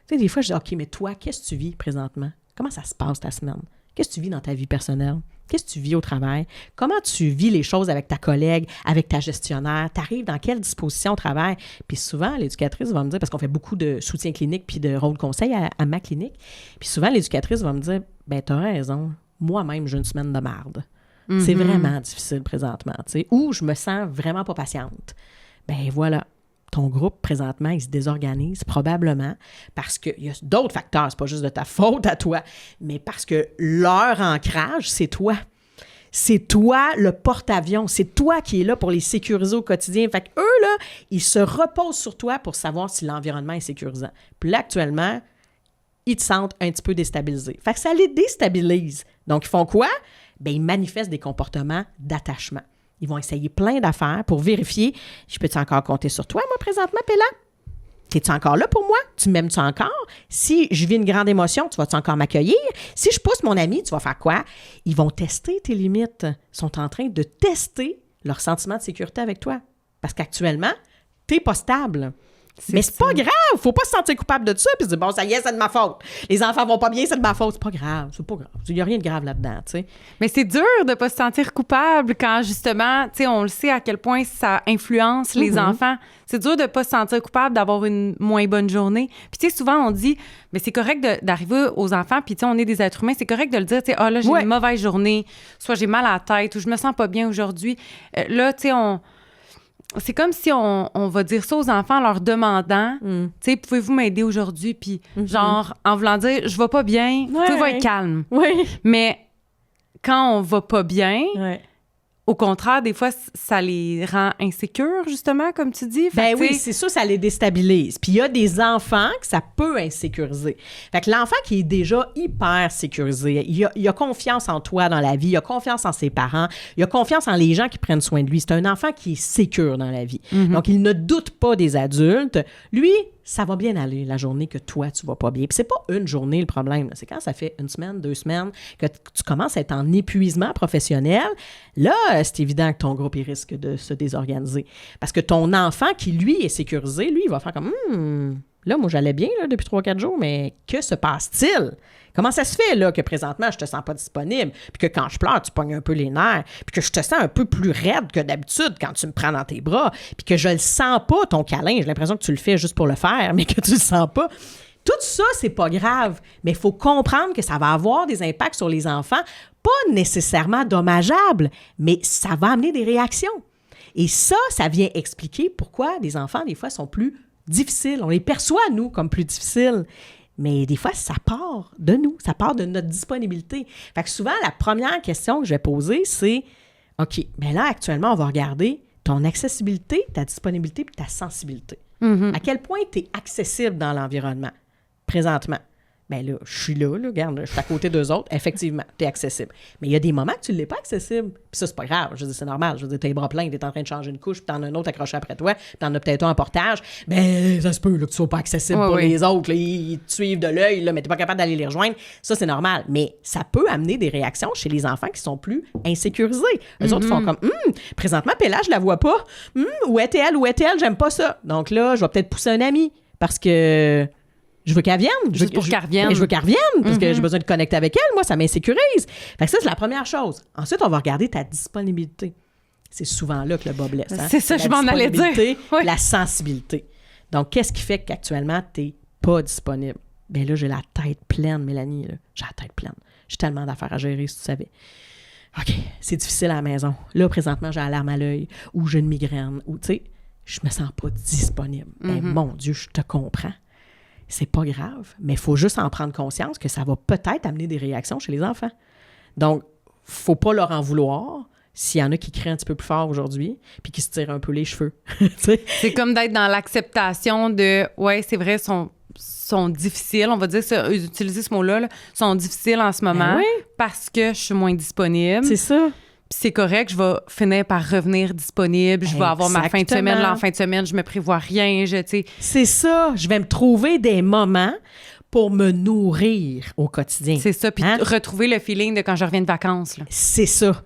Tu sais, des fois, je dis, OK, mais toi, qu'est-ce que tu vis présentement? Comment ça se passe ta semaine? Qu'est-ce que tu vis dans ta vie personnelle? Qu'est-ce que tu vis au travail? Comment tu vis les choses avec ta collègue, avec ta gestionnaire? Tu arrives dans quelle disposition au travail? Puis souvent, l'éducatrice va me dire, parce qu'on fait beaucoup de soutien clinique puis de rôle conseil à ma clinique, puis souvent, l'éducatrice va me dire, ben t'as raison, moi-même, j'ai une semaine de marde. C'est vraiment difficile présentement, tu sais, ou je me sens vraiment pas patiente. Ben voilà. Ton groupe, présentement, il se désorganise probablement parce qu'il y a d'autres facteurs. C'est pas juste de ta faute à toi, mais parce que leur ancrage, c'est toi. C'est toi le porte-avions. C'est toi qui es là pour les sécuriser au quotidien. Fait qu'eux, là, ils se reposent sur toi pour savoir si l'environnement est sécurisant. Puis là, actuellement, ils te sentent un petit peu déstabilisés. Fait que ça les déstabilise. Donc, ils font quoi? Bien, ils manifestent des comportements d'attachement. Ils vont essayer plein d'affaires pour vérifier, je peux-tu encore compter sur toi, moi, présentement, Péla? T'es-tu encore là pour moi? Tu m'aimes-tu encore? Si je vis une grande émotion, tu vas-tu encore m'accueillir? Si je pousse mon ami, tu vas faire quoi? Ils vont tester tes limites. Ils sont en train de tester leur sentiment de sécurité avec toi. Parce qu'actuellement, t'es pas stable. Mais c'est pas grave, faut pas se sentir coupable de ça puis se dire bon ça y est, c'est de ma faute. Les enfants vont pas bien, c'est de ma faute, c'est pas grave. Il y a rien de grave là-dedans, tu sais. Mais c'est dur de pas se sentir coupable quand justement, tu sais, on le sait à quel point ça influence les enfants. C'est dur de pas se sentir coupable d'avoir une moins bonne journée. Puis tu sais souvent on dit mais c'est correct d'arriver aux enfants puis tu sais on est des êtres humains, c'est correct de le dire, tu sais ah là j'ai une mauvaise journée, soit j'ai mal à la tête ou je me sens pas bien aujourd'hui. Là tu sais c'est comme si on va dire ça aux enfants en leur demandant, tu sais, pouvez-vous m'aider aujourd'hui? Puis genre, en voulant dire, je vais pas bien, tout va être calme. Mais quand on va pas bien, au contraire, des fois, ça les rend insécures, justement, comme tu dis. Ben oui, c'est sûr, ça les déstabilise. Puis il y a des enfants que ça peut insécuriser. Fait que l'enfant qui est déjà hyper sécurisé, il a confiance en toi dans la vie, il a confiance en ses parents, il a confiance en les gens qui prennent soin de lui. C'est un enfant qui est sécure dans la vie. Donc, il ne doute pas des adultes. Lui, ça va bien aller la journée que toi, tu vas pas bien. Puis c'est pas une journée le problème. Là. C'est quand ça fait 1 semaine, 2 semaines, que tu commences à être en épuisement professionnel. Là, c'est évident que ton groupe, il risque de se désorganiser. Parce que ton enfant qui, lui, est sécurisé, lui, il va faire comme là, moi, j'allais bien là, depuis 3-4 jours, mais que se passe-t-il? Comment ça se fait, là, que présentement, je te sens pas disponible, puis que quand je pleure, tu pognes un peu les nerfs, puis que je te sens un peu plus raide que d'habitude quand tu me prends dans tes bras, puis que je le sens pas, ton câlin, j'ai l'impression que tu le fais juste pour le faire, mais que tu le sens pas. Tout ça, c'est pas grave, mais il faut comprendre que ça va avoir des impacts sur les enfants, pas nécessairement dommageables, mais ça va amener des réactions. Et ça vient expliquer pourquoi les enfants, des fois, sont plus difficiles. On les perçoit, nous, comme plus difficiles. Mais des fois, ça part de nous, ça part de notre disponibilité. Fait que souvent, la première question que je vais poser, c'est « OK, bien là, actuellement, on va regarder ton accessibilité, ta disponibilité puis ta sensibilité. À quel point tu es accessible dans l'environnement présentement? » Bien là, je suis là, regarde, je suis à côté d'eux autres. Effectivement, tu es accessible. Mais il y a des moments que tu ne l'es pas accessible. Puis ça, c'est pas grave. Je veux dire, c'est normal. Je veux dire, tu as les bras pleins, tu es en train de changer une couche, puis tu en as un autre accroché après toi, puis tu en as peut-être un en portage. Bien, ça se peut là, que tu ne sois pas accessible pour les autres. Là, ils te suivent de l'œil, là, mais tu n'es pas capable d'aller les rejoindre. Ça, c'est normal. Mais ça peut amener des réactions chez les enfants qui sont plus insécurisés. Eux autres font comme présentement, Péla, je la vois pas. Où est-elle? J'aime pas ça. Donc là, je vais peut-être pousser un ami parce que. Je veux qu'elle vienne. Juste pour qu'elle revienne. Je veux qu'elle revienne parce que j'ai besoin de connecter avec elle. Moi, ça m'insécurise. Fait que ça, c'est la première chose. Ensuite, on va regarder ta disponibilité. C'est souvent là que le bas blesse. Hein? C'est ça, je m'en allais dire. La sensibilité. Donc, qu'est-ce qui fait qu'actuellement, tu n'es pas disponible? Bien là, j'ai la tête pleine, Mélanie. Là. J'ai la tête pleine. J'ai tellement d'affaires à gérer, si tu savais. OK, c'est difficile à la maison. Là, présentement, j'ai la larme à l'œil ou j'ai une migraine ou, tu sais, je me sens pas disponible. Ben, mon Dieu, je te comprends. C'est pas grave, mais il faut juste en prendre conscience que ça va peut-être amener des réactions chez les enfants. Donc, faut pas leur en vouloir s'il y en a qui crient un petit peu plus fort aujourd'hui puis qui se tirent un peu les cheveux. C'est comme d'être dans l'acceptation de « ouais, c'est vrai, sont difficiles », on va dire, utiliser ce mot-là, sont difficiles en ce moment parce que je suis moins disponible. C'est ça. Puis c'est correct, je vais finir par revenir disponible, je vais avoir ma fin de semaine. Là, en fin de semaine, je me prévois rien, C'est ça, je vais me trouver des moments pour me nourrir au quotidien. C'est ça, puis retrouver le feeling de quand je reviens de vacances. Là. C'est ça.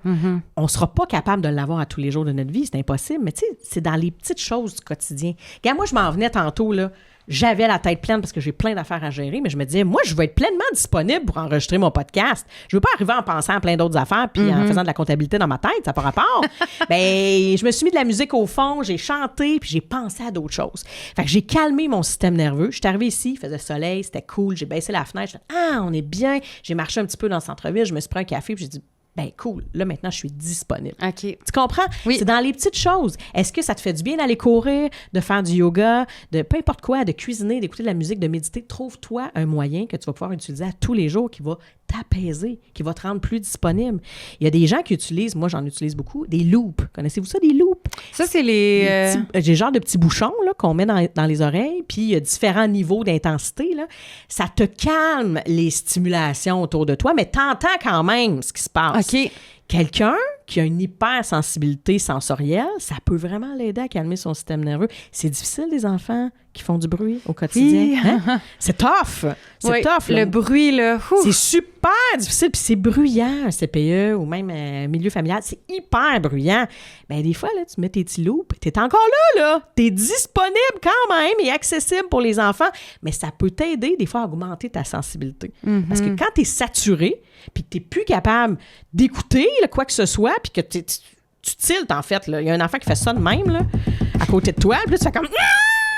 On ne sera pas capable de l'avoir à tous les jours de notre vie, c'est impossible, mais tu sais, c'est dans les petites choses du quotidien. Regarde, moi, je m'en venais tantôt, là. J'avais la tête pleine parce que j'ai plein d'affaires à gérer, mais je me disais, moi, je veux être pleinement disponible pour enregistrer mon podcast. Je veux pas arriver en pensant à plein d'autres affaires puis en faisant de la comptabilité dans ma tête, ça n'a pas rapport. Ben, je me suis mis de la musique au fond, j'ai chanté puis j'ai pensé à d'autres choses. Fait que j'ai calmé mon système nerveux. Je suis arrivée ici, il faisait soleil, c'était cool, j'ai baissé la fenêtre, on est bien. J'ai marché un petit peu dans le centre-ville, je me suis pris un café puis j'ai dit, ben cool, là maintenant je suis disponible. OK. Tu comprends? Oui. C'est dans les petites choses. Est-ce que ça te fait du bien d'aller courir, de faire du yoga, de peu importe quoi, de cuisiner, d'écouter de la musique, de méditer? Trouve-toi un moyen que tu vas pouvoir utiliser à tous les jours qui va t'apaiser, qui va te rendre plus disponible. Il y a des gens qui utilisent, moi j'en utilise beaucoup, des loops. Connaissez-vous ça, des loops? Ça, c'est les... Des genres de petits bouchons là, qu'on met dans les oreilles, puis il y a différents niveaux d'intensité. Là. Ça te calme les stimulations autour de toi, mais t'entends quand même ce qui se passe. OK. Quelqu'un qui a une hypersensibilité sensorielle, ça peut vraiment l'aider à calmer son système nerveux. C'est difficile, les enfants qui font du bruit au quotidien. Oui. Hein? C'est tough. C'est Oui, tough. Là. le bruit, là. C'est super difficile, puis c'est bruyant, un CPE ou même un milieu familial. C'est hyper bruyant. Bien, des fois, là, tu mets tes petits loops, t'es encore là. T'es disponible quand même et accessible pour les enfants, mais ça peut t'aider, des fois, à augmenter ta sensibilité. Mm-hmm. Parce que quand t'es saturé, puis que t'es plus capable d'écouter là, quoi que ce soit, puis que tu tiltes, en fait. Il y a un enfant qui fait ça de même, là, à côté de toi, puis là, tu fais comme...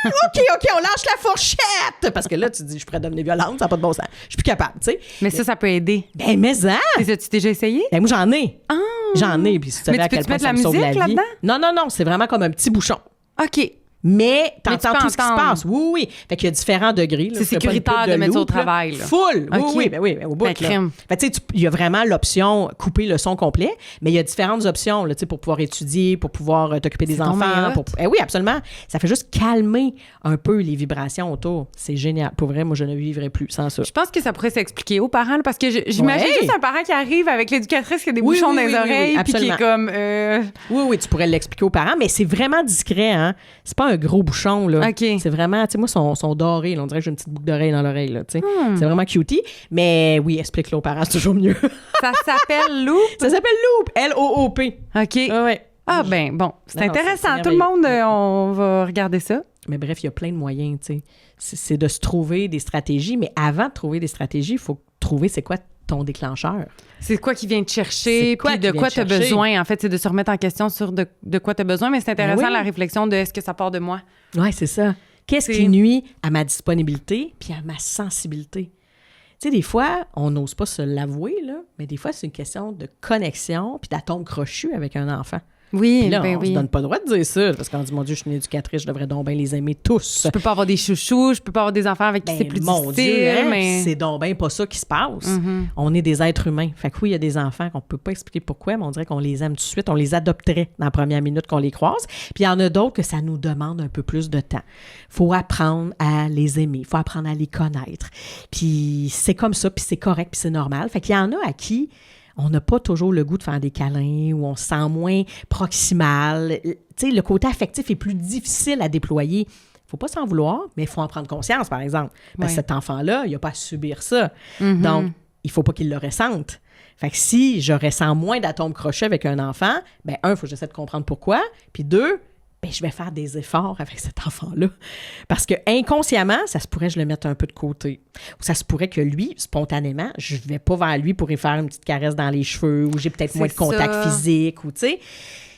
OK, on lâche la fourchette! Parce que là, tu dis, je pourrais devenir violente, ça n'a pas de bon sens. Je suis plus capable, tu sais. Mais ça peut aider. Ben, mais ça! As-tu déjà essayé? Ben, moi, j'en ai. Ah! J'en ai, puis si tu savais Mais à tu quel peux-tu point mettre ça la me sauve musique la vie. là-dedans? Non, c'est vraiment comme un petit bouchon. OK. Mais tu t'entends peux tout ce qui se entendre. passe. Oui. Fait qu'il y a différents degrés. Là. C'est sécuritaire de mettre ça au travail. Là. Full. OK. Oui, au bout. Ben, Là. crème. Fait tu sais, il y a vraiment l'option couper le son complet, mais il y a différentes options là, pour pouvoir étudier, pour pouvoir t'occuper des C'est enfants. donc bien hot. Oui, absolument. Ça fait juste calmer un peu les vibrations autour. C'est génial. Pour vrai, moi, je ne vivrais plus sans ça. Je pense que ça pourrait s'expliquer aux parents, là, parce que j'imagine juste un parent qui arrive avec l'éducatrice qui a des bouchons dans les oreilles, puis qui est comme... Oui, tu pourrais l'expliquer aux parents, mais c'est vraiment discret, hein. C'est pas un gros bouchon, là. OK. C'est vraiment, tu sais, moi, sont dorés, là. On dirait que j'ai une petite boucle d'oreille dans l'oreille, là, tu sais. C'est vraiment cutie. Mais oui, explique-le aux parents, c'est toujours mieux. Ça s'appelle Loop? Ça s'appelle Loop, L-O-O-P. OK. Ouais. Ah ben, bon, c'est Non, intéressant. c'est Tout le monde, on va regarder ça. Mais bref, il y a plein de moyens, tu sais. C'est de se trouver des stratégies, mais avant de trouver des stratégies, il faut trouver c'est quoi ton déclencheur. C'est quoi qui vient te chercher, puis de quoi tu as besoin. En fait, c'est de se remettre en question sur de quoi tu as besoin, mais c'est intéressant la réflexion de est-ce que ça part de moi? Oui, c'est ça. Qu'est-ce qui nuit à ma disponibilité puis à ma sensibilité? Tu sais, des fois, on n'ose pas se l'avouer, là, mais des fois, c'est une question de connexion puis d'atome crochu avec un enfant. Oui, puis là, ben on oui. se donne pas le droit de dire ça, parce qu'on dit, mon Dieu, je suis une éducatrice, je devrais donc bien les aimer tous. Je peux pas avoir des chouchous, je peux pas avoir des enfants avec qui c'est plus mon difficile. Dieu, hein, mais... c'est donc bien pas ça qui se passe. On est des êtres humains. Fait que oui, il y a des enfants qu'on peut pas expliquer pourquoi, mais on dirait qu'on les aime tout de suite. On les adopterait dans la première minute qu'on les croise. Puis il y en a d'autres que ça nous demande un peu plus de temps. Faut apprendre à les aimer. Faut apprendre à les connaître. Puis c'est comme ça, puis c'est correct, puis c'est normal. Fait qu'il y en a à qui... on n'a pas toujours le goût de faire des câlins ou on se sent moins proximal. Tu sais, le côté affectif est plus difficile à déployer. Il ne faut pas s'en vouloir, mais il faut en prendre conscience, par exemple. Parce que cet enfant-là, il n'a pas à subir ça. Donc, il ne faut pas qu'il le ressente. Fait que si je ressens moins d'atomes crochets avec un enfant, bien, un, il faut que j'essaie de comprendre pourquoi. Puis deux, bien, je vais faire des efforts avec cet enfant-là. Parce que inconsciemment, ça se pourrait que je le mette un peu de côté. Ou ça se pourrait que lui, spontanément, je ne vais pas vers lui pour lui faire une petite caresse dans les cheveux, ou j'ai peut-être moins de contact physique, ou tu sais.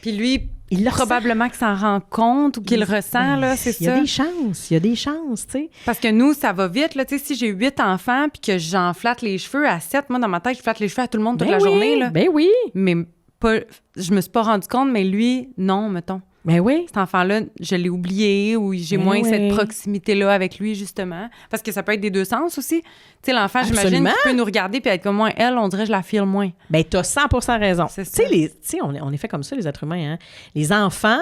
Puis lui, probablement qu'il s'en rend compte ou qu'il le ressent, là, c'est ça. Il y a des chances, tu sais. Parce que nous, ça va vite, là, tu sais, si j'ai 8 enfants puis que j'en flatte les cheveux à 7, moi, dans ma tête, je flatte les cheveux à tout le monde toute la journée, là. Ben oui. Mais pas, je me suis pas rendu compte, mais lui, non, mettons. Ben oui. Cet enfant-là, je l'ai oublié ou j'ai moins cette proximité-là avec lui, justement. Parce que ça peut être des deux sens aussi. Tu sais, l'enfant, j'imagine qu'il peut nous regarder puis être comme moi. Elle, on dirait je la file moins. Ben, t'as 100% raison. C'est ça. Tu sais, on est fait comme ça, les êtres humains. Hein? Les enfants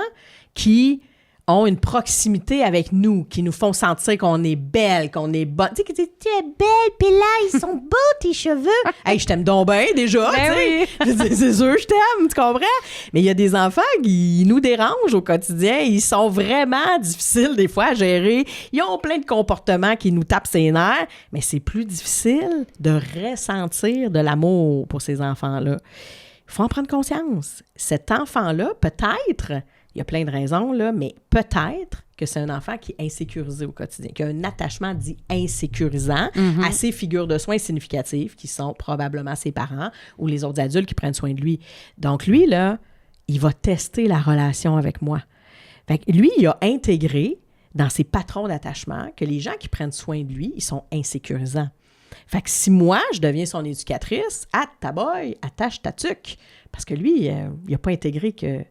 qui ont une proximité avec nous, qui nous font sentir qu'on est belle, qu'on est bonne. Tu sais, tu es belle, puis là, ils sont beaux, tes cheveux. Hey, je t'aime donc bien, déjà, ben tu sais. C'est sûr, je t'aime, tu comprends? Mais il y a des enfants qui nous dérangent au quotidien. Ils sont vraiment difficiles, des fois, à gérer. Ils ont plein de comportements qui nous tapent ses nerfs, mais c'est plus difficile de ressentir de l'amour pour ces enfants-là. Il faut en prendre conscience. Cet enfant-là, peut-être... il y a plein de raisons, là, mais peut-être que c'est un enfant qui est insécurisé au quotidien, qui a un attachement dit insécurisant à ses figures de soins significatives, qui sont probablement ses parents ou les autres adultes qui prennent soin de lui. Donc, lui, là, il va tester la relation avec moi. Fait que lui, il a intégré dans ses patrons d'attachement que les gens qui prennent soin de lui, ils sont insécurisants. Fait que si moi, je deviens son éducatrice, attache ta tuque. Parce que lui, il n'a pas intégré que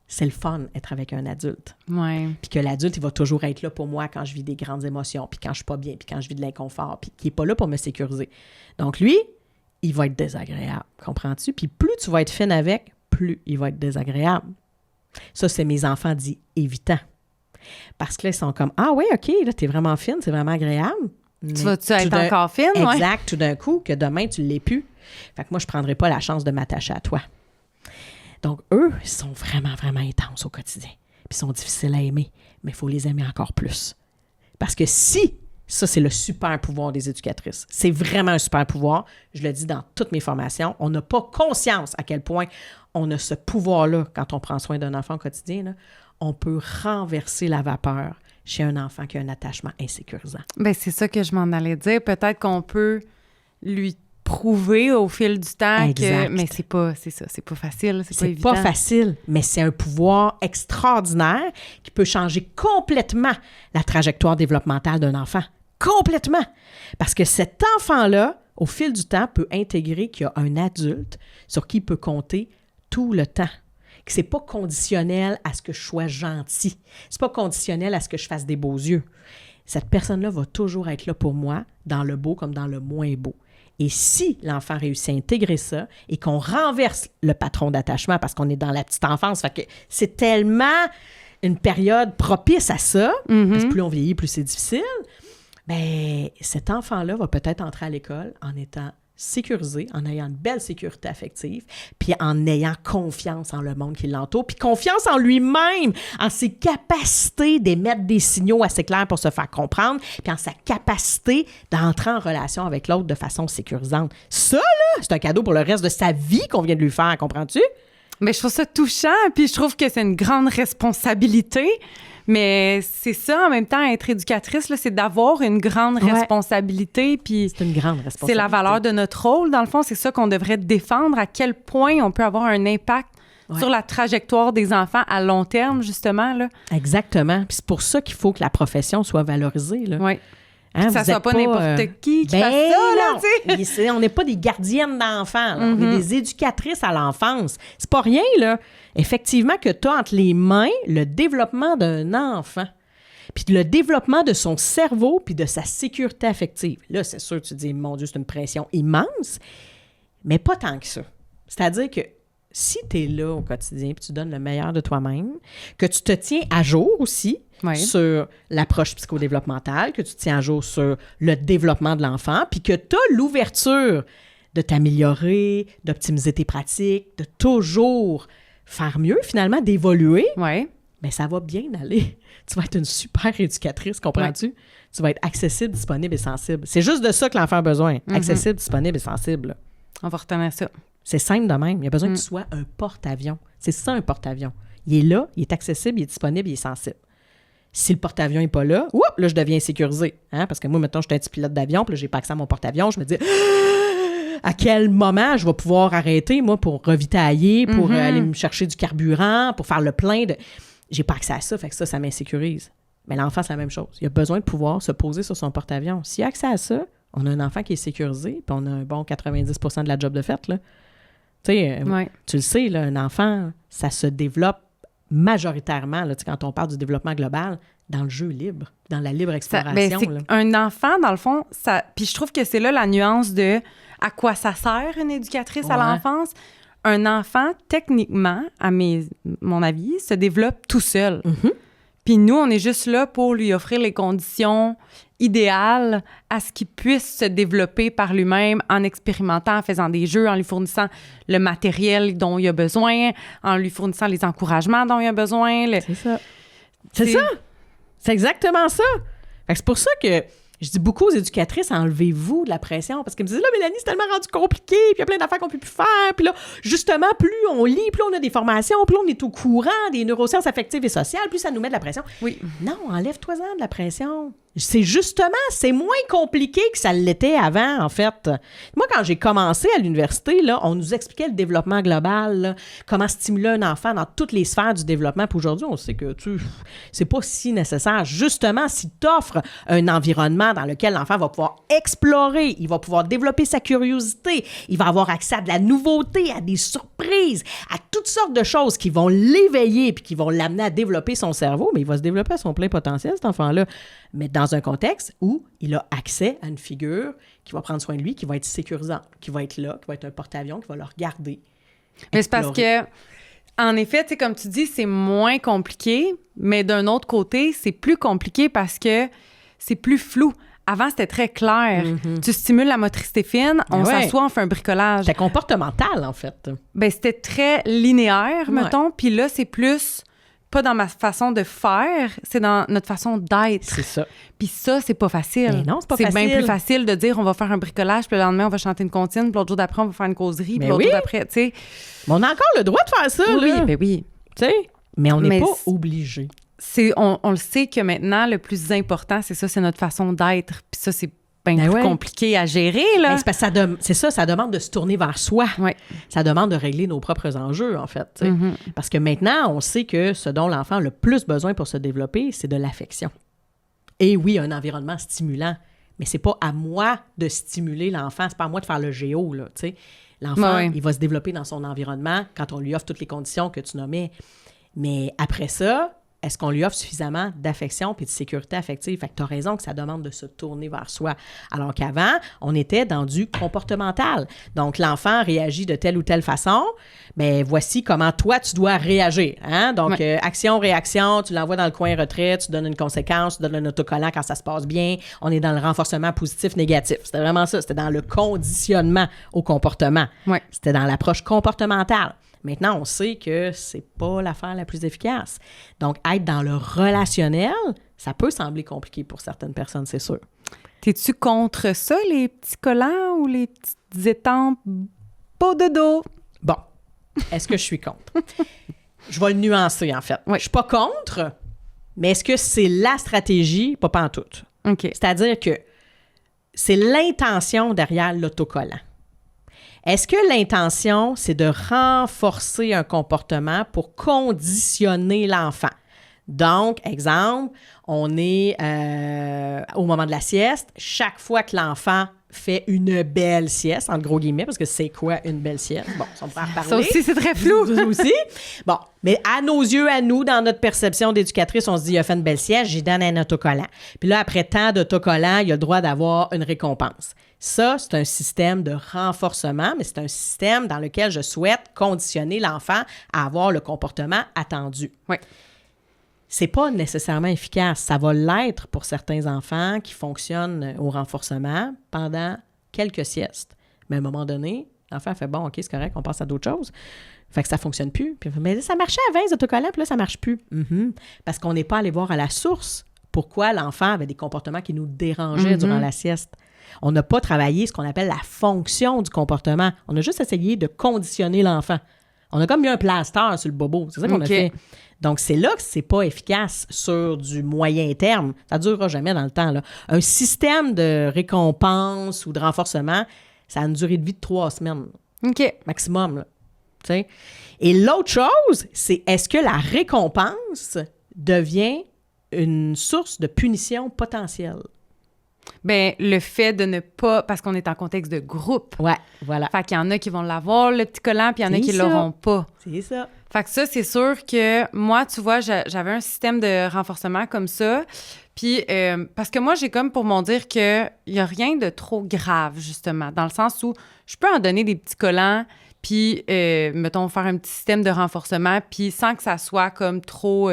c'est le fun être avec un adulte. Ouais. Puis que l'adulte, il va toujours être là pour moi quand je vis des grandes émotions, puis quand je suis pas bien, puis quand je vis de l'inconfort, puis qu'il n'est pas là pour me sécuriser. Donc lui, il va être désagréable, comprends-tu? Puis plus tu vas être fine avec, plus il va être désagréable. Ça, c'est mes enfants dits évitants. Parce que là, ils sont comme, ah oui, OK, là, t'es vraiment fine, c'est vraiment agréable. Tu vas-tu être encore fine? Exact, tout d'un coup, que demain, tu ne l'es plus. Fait que moi, je ne prendrai pas la chance de m'attacher à toi. Donc, eux, ils sont vraiment, vraiment intenses au quotidien. Puis ils sont difficiles à aimer, mais il faut les aimer encore plus. Parce que si, ça, c'est le super pouvoir des éducatrices. C'est vraiment un super pouvoir. Je le dis dans toutes mes formations. On n'a pas conscience à quel point on a ce pouvoir-là quand on prend soin d'un enfant au quotidien. Là. On peut renverser la vapeur chez un enfant qui a un attachement insécurisant. Bien, c'est ça que je m'en allais dire. Peut-être qu'on peut lui prouver au fil du temps exact. Que... Mais c'est pas facile, c'est pas évident. C'est pas facile, mais c'est un pouvoir extraordinaire qui peut changer complètement la trajectoire développementale d'un enfant. Complètement! Parce que cet enfant-là, au fil du temps, peut intégrer qu'il y a un adulte sur qui il peut compter tout le temps. Que c'est pas conditionnel à ce que je sois gentil. C'est pas conditionnel à ce que je fasse des beaux yeux. Cette personne-là va toujours être là pour moi, dans le beau comme dans le moins beau. Et si l'enfant réussit à intégrer ça et qu'on renverse le patron d'attachement parce qu'on est dans la petite enfance, fait que c'est tellement une période propice à ça, parce que plus on vieillit, plus c'est difficile, bien, cet enfant-là va peut-être entrer à l'école en étant sécurisé, en ayant une belle sécurité affective, puis en ayant confiance en le monde qui l'entoure, puis confiance en lui-même, en ses capacités d'émettre des signaux assez clairs pour se faire comprendre, puis en sa capacité d'entrer en relation avec l'autre de façon sécurisante. Ça, là, c'est un cadeau pour le reste de sa vie qu'on vient de lui faire, comprends-tu? Mais je trouve ça touchant, puis je trouve que c'est une grande responsabilité. Mais c'est ça, en même temps, être éducatrice, là, c'est d'avoir une grande responsabilité. Puis c'est une grande responsabilité. C'est la valeur de notre rôle, dans le fond. C'est ça qu'on devrait défendre, à quel point on peut avoir un impact sur la trajectoire des enfants à long terme, justement. Là. Exactement. Puis c'est pour ça qu'il faut que la profession soit valorisée. Oui. Hein, que ça soit pas n'importe qui fasse ça, là, tu sais. On n'est pas des gardiennes d'enfants, là. On est des éducatrices à l'enfance. C'est pas rien, là. Effectivement, que tu as entre les mains le développement d'un enfant, puis le développement de son cerveau, puis de sa sécurité affective. Là, c'est sûr, tu te dis, mon Dieu, c'est une pression immense, mais pas tant que ça. C'est-à-dire que si tu es là au quotidien, puis tu donnes le meilleur de toi-même, que tu te tiens à jour aussi, sur l'approche psychodéveloppementale, que tu te tiens à jour sur le développement de l'enfant, puis que tu as l'ouverture de t'améliorer, d'optimiser tes pratiques, de toujours faire mieux, finalement, d'évoluer, bien, ça va bien aller. Tu vas être une super éducatrice, comprends-tu? Tu vas être accessible, disponible et sensible. C'est juste de ça que l'enfant a besoin. Accessible, disponible et sensible. On va retenir ça. C'est simple de même. Il a besoin que tu sois un porte-avions. C'est ça, un porte-avions. Il est là, il est accessible, il est disponible, il est sensible. Si le porte-avions n'est pas là, là, je deviens insécurisé. Hein? Parce que moi, mettons, je suis un petit pilote d'avion, puis là, j'ai pas accès à mon porte-avions. Je me dis, à quel moment je vais pouvoir arrêter, moi, pour ravitailler, pour aller me chercher du carburant, pour faire le plein de... J'ai pas accès à ça, fait que ça m'insécurise. Mais l'enfant, c'est la même chose. Il a besoin de pouvoir se poser sur son porte-avions. S'il a accès à ça, on a un enfant qui est sécurisé, puis on a un bon 90% de la job de fait, là. Tu sais, tu le sais, là, un enfant, ça se développe majoritairement, là, quand on parle du développement global, dans le jeu libre, dans la libre exploration. Un enfant, dans le fond, ça. Puis je trouve que c'est là la nuance de à quoi ça sert une éducatrice à l'enfance. Un enfant, techniquement, à mon avis, se développe tout seul. Puis nous, on est juste là pour lui offrir les conditions idéales à ce qu'il puisse se développer par lui-même en expérimentant, en faisant des jeux, en lui fournissant le matériel dont il a besoin, en lui fournissant les encouragements dont il a besoin. C'est ça. C'est ça. C'est exactement ça. Fait que c'est pour ça que je dis beaucoup aux éducatrices, enlevez-vous de la pression. Parce qu'elles me disent, là, Mélanie, c'est tellement rendu compliqué, puis il y a plein d'affaires qu'on peut plus faire. Puis là, justement, plus on lit, plus on a des formations, plus on est au courant des neurosciences affectives et sociales, plus ça nous met de la pression. Oui. Non, enlève-toi-en de la pression. C'est justement, c'est moins compliqué que ça l'était avant, en fait. Moi, quand j'ai commencé à l'université, là, on nous expliquait le développement global, là, comment stimuler un enfant dans toutes les sphères du développement. Puis aujourd'hui, on sait que c'est pas si nécessaire. Justement, si tu offres un environnement dans lequel l'enfant va pouvoir explorer, il va pouvoir développer sa curiosité, il va avoir accès à de la nouveauté, à des surprises, à toutes sortes de choses qui vont l'éveiller puis qui vont l'amener à développer son cerveau, mais il va se développer à son plein potentiel, cet enfant-là. Mais dans un contexte où il a accès à une figure qui va prendre soin de lui, qui va être sécurisante, qui va être là, qui va être un porte-avions, qui va le regarder. Mais c'est parce que, en effet, tu sais, comme tu dis, c'est moins compliqué, mais d'un autre côté, c'est plus compliqué parce que c'est plus flou. Avant, c'était très clair. Mm-hmm. Tu stimules la motricité fine, on s'assoit, on fait un bricolage. C'était comportemental, en fait. Ben, c'était très linéaire, mettons, puis là, c'est plus... pas dans ma façon de faire, c'est dans notre façon d'être. C'est ça. Puis ça, c'est pas facile. Mais non, c'est pas facile. C'est bien plus facile de dire on va faire un bricolage, puis le lendemain, on va chanter une comptine, puis l'autre jour d'après, on va faire une causerie, puis l'autre jour d'après, tu sais. Mais on a encore le droit de faire ça, oui, là. Ben oui. Tu sais, mais on n'est pas obligé. On le sait que maintenant, le plus important, c'est ça, c'est notre façon d'être. Puis ça, c'est bien plus compliqué à gérer, là. C'est parce que ça demande de se tourner vers soi. Ouais. Ça demande de régler nos propres enjeux, en fait. Mm-hmm. Parce que maintenant, on sait que ce dont l'enfant a le plus besoin pour se développer, c'est de l'affection. Et oui, un environnement stimulant, mais c'est pas à moi de stimuler l'enfant, c'est pas à moi de faire le géo, là, tu sais. L'enfant, il va se développer dans son environnement quand on lui offre toutes les conditions que tu nommais. Mais après ça, est-ce qu'on lui offre suffisamment d'affection puis de sécurité affective? Fait que tu as raison que ça demande de se tourner vers soi. Alors qu'avant, on était dans du comportemental. Donc, l'enfant réagit de telle ou telle façon. Bien, voici comment toi, tu dois réagir. Hein? Donc, action, réaction, tu l'envoies dans le coin retrait, tu donnes une conséquence, tu donnes un autocollant quand ça se passe bien. On est dans le renforcement positif-négatif. C'était vraiment ça. C'était dans le conditionnement au comportement. Ouais. C'était dans l'approche comportementale. Maintenant, on sait que c'est pas l'affaire la plus efficace. Donc, être dans le relationnel, ça peut sembler compliqué pour certaines personnes, c'est sûr. T'es-tu contre ça, les petits collants ou les petites étampes pas de dos? Bon, est-ce que je suis contre? Je vais le nuancer, en fait. Je suis pas contre, mais est-ce que c'est la stratégie? Pas pantoute. OK. C'est-à-dire que c'est l'intention derrière l'autocollant. Est-ce que l'intention, c'est de renforcer un comportement pour conditionner l'enfant? Donc, exemple, on est au moment de la sieste. Chaque fois que l'enfant fait une belle sieste, entre gros guillemets, parce que c'est quoi une belle sieste? Bon, on pourra en reparler. Ça aussi, c'est très flou. Ça aussi. Bon, mais à nos yeux, à nous, dans notre perception d'éducatrice, on se dit, il a fait une belle sieste, j'y donne un autocollant. Puis là, après tant d'autocollants, il a le droit d'avoir une récompense. Ça, c'est un système de renforcement, mais c'est un système dans lequel je souhaite conditionner l'enfant à avoir le comportement attendu. Oui. C'est pas nécessairement efficace. Ça va l'être pour certains enfants qui fonctionnent au renforcement pendant quelques siestes. Mais à un moment donné, l'enfant fait « Bon, OK, c'est correct, on passe à d'autres choses. » Fait que ça fonctionne plus. Puis, mais ça marchait à 20 autocollants, puis là, ça marche plus. Mm-hmm. Parce qu'on n'est pas allé voir à la source pourquoi l'enfant avait des comportements qui nous dérangeaient durant la sieste. On n'a pas travaillé ce qu'on appelle la fonction du comportement. On a juste essayé de conditionner l'enfant. On a comme mis un plaster sur le bobo. C'est ça qu'on a fait. Donc, c'est là que c'est pas efficace sur du moyen terme. Ça ne durera jamais dans le temps, là. Un système de récompense ou de renforcement, ça a une durée de vie de 3 semaines. OK. Maximum, là. T'sais? Et l'autre chose, c'est est-ce que la récompense devient une source de punition potentielle? Bien, le fait de ne pas... Parce qu'on est en contexte de groupe. Ouais, voilà. Fait qu'il y en a qui vont l'avoir, le petit collant, puis il y en a qui ne l'auront pas. C'est ça. Fait que ça, c'est sûr que moi, tu vois, j'avais un système de renforcement comme ça. Puis, parce que moi, j'ai comme pour m'en dire qu'il n'y a rien de trop grave, justement, dans le sens où je peux en donner des petits collants, puis, mettons, faire un petit système de renforcement, puis sans que ça soit comme trop...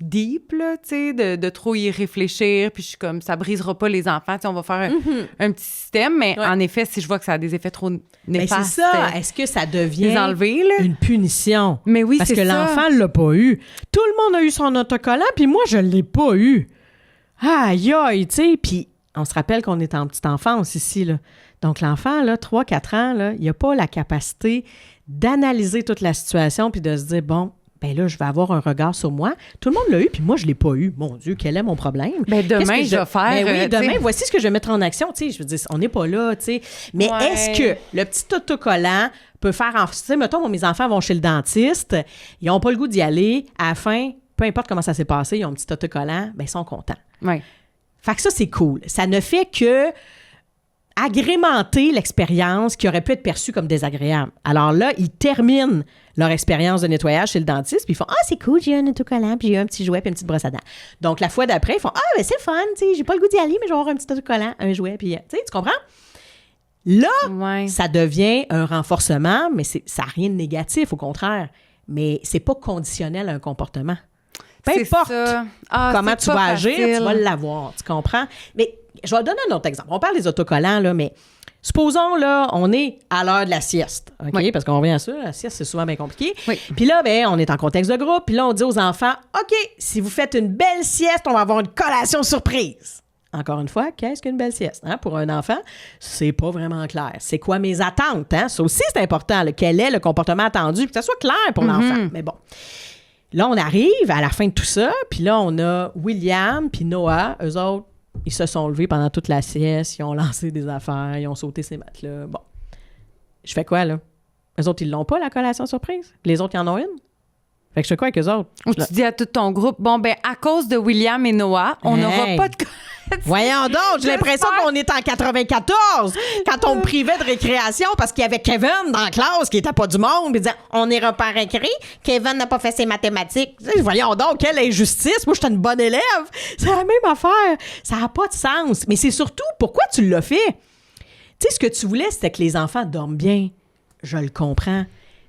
deep, là, tu sais, de trop y réfléchir, puis je suis comme, ça brisera pas les enfants, tu sais, on va faire un petit système, mais en effet, si je vois que ça a des effets trop néfastes... Mais c'est ça, est-ce que ça devient enlever, là? Une punition? Mais oui, parce c'est que ça. L'enfant l'a pas eu. Tout le monde a eu son autocollant, puis moi, je l'ai pas eu. Aïe, aïe, tu sais, puis on se rappelle qu'on est en petite enfance ici, là. Donc, l'enfant, là, 3-4 ans, là, il n'a pas la capacité d'analyser toute la situation puis de se dire, bon, ben là, je vais avoir un regard sur moi. Tout le monde l'a eu, puis moi, je l'ai pas eu. Mon Dieu, quel est mon problème? Ben demain, je vais faire... Ben oui, demain, voici ce que je vais mettre en action. Tu sais, je veux dire, on n'est pas là, tu sais. Mais est-ce que le petit autocollant peut faire... Tu sais, mettons, moi, mes enfants vont chez le dentiste, ils n'ont pas le goût d'y aller. À la fin, peu importe comment ça s'est passé, ils ont un petit autocollant, ben ils sont contents. Oui. Fait que ça, c'est cool. Ça ne fait que agrémenter l'expérience qui aurait pu être perçue comme désagréable. Alors là, ils terminent leur expérience de nettoyage chez le dentiste, puis ils font « Ah, c'est cool, j'ai un autocollant, puis j'ai un petit jouet, puis une petite brosse à dents. » Donc, la fois d'après, ils font « Ah, ben c'est fun, tu sais, j'ai pas le goût d'y aller, mais je vais avoir un petit autocollant, un jouet, puis tu sais, tu comprends? » Là, ça devient un renforcement, mais ça n'a rien de négatif, au contraire. Mais c'est pas conditionnel à un comportement. Peu importe comment tu vas agir, tu vas l'avoir, tu comprends? Mais je vais donner un autre exemple. On parle des autocollants, là, mais supposons, là, on est à l'heure de la sieste, OK? Oui. Parce qu'on revient à ça, la sieste, c'est souvent bien compliqué. Oui. Puis là, ben, on est en contexte de groupe, puis là, on dit aux enfants, OK, si vous faites une belle sieste, on va avoir une collation surprise. Encore une fois, qu'est-ce qu'une belle sieste? Hein? Pour un enfant, c'est pas vraiment clair. C'est quoi mes attentes? Hein? Ça aussi, c'est important. Là. Quel est le comportement attendu? Que ça soit clair pour l'enfant. Mais bon. Là, on arrive à la fin de tout ça, puis là, on a William puis Noah. Eux autres, ils se sont levés pendant toute la sieste, ils ont lancé des affaires, ils ont sauté ces matelas. Bon. Je fais quoi, là? Eux autres, ils l'ont pas, la collation surprise? Les autres, ils en ont une? Fait que je fais quoi avec eux autres? Tu dis à tout ton groupe, bon, ben, à cause de William et Noah, on n'aura pas de... Voyons donc, j'ai l'impression qu'on est en 94 quand on me privait de récréation parce qu'il y avait Kevin dans la classe qui était pas du monde, puis disait on n'ira pas récré, Kevin n'a pas fait ses mathématiques. Voyons donc, quelle injustice. Moi, j'étais une bonne élève. C'est la même affaire. Ça n'a pas de sens. Mais c'est surtout pourquoi tu l'as fait. Tu sais, ce que tu voulais, c'était que les enfants dorment bien. Je le comprends.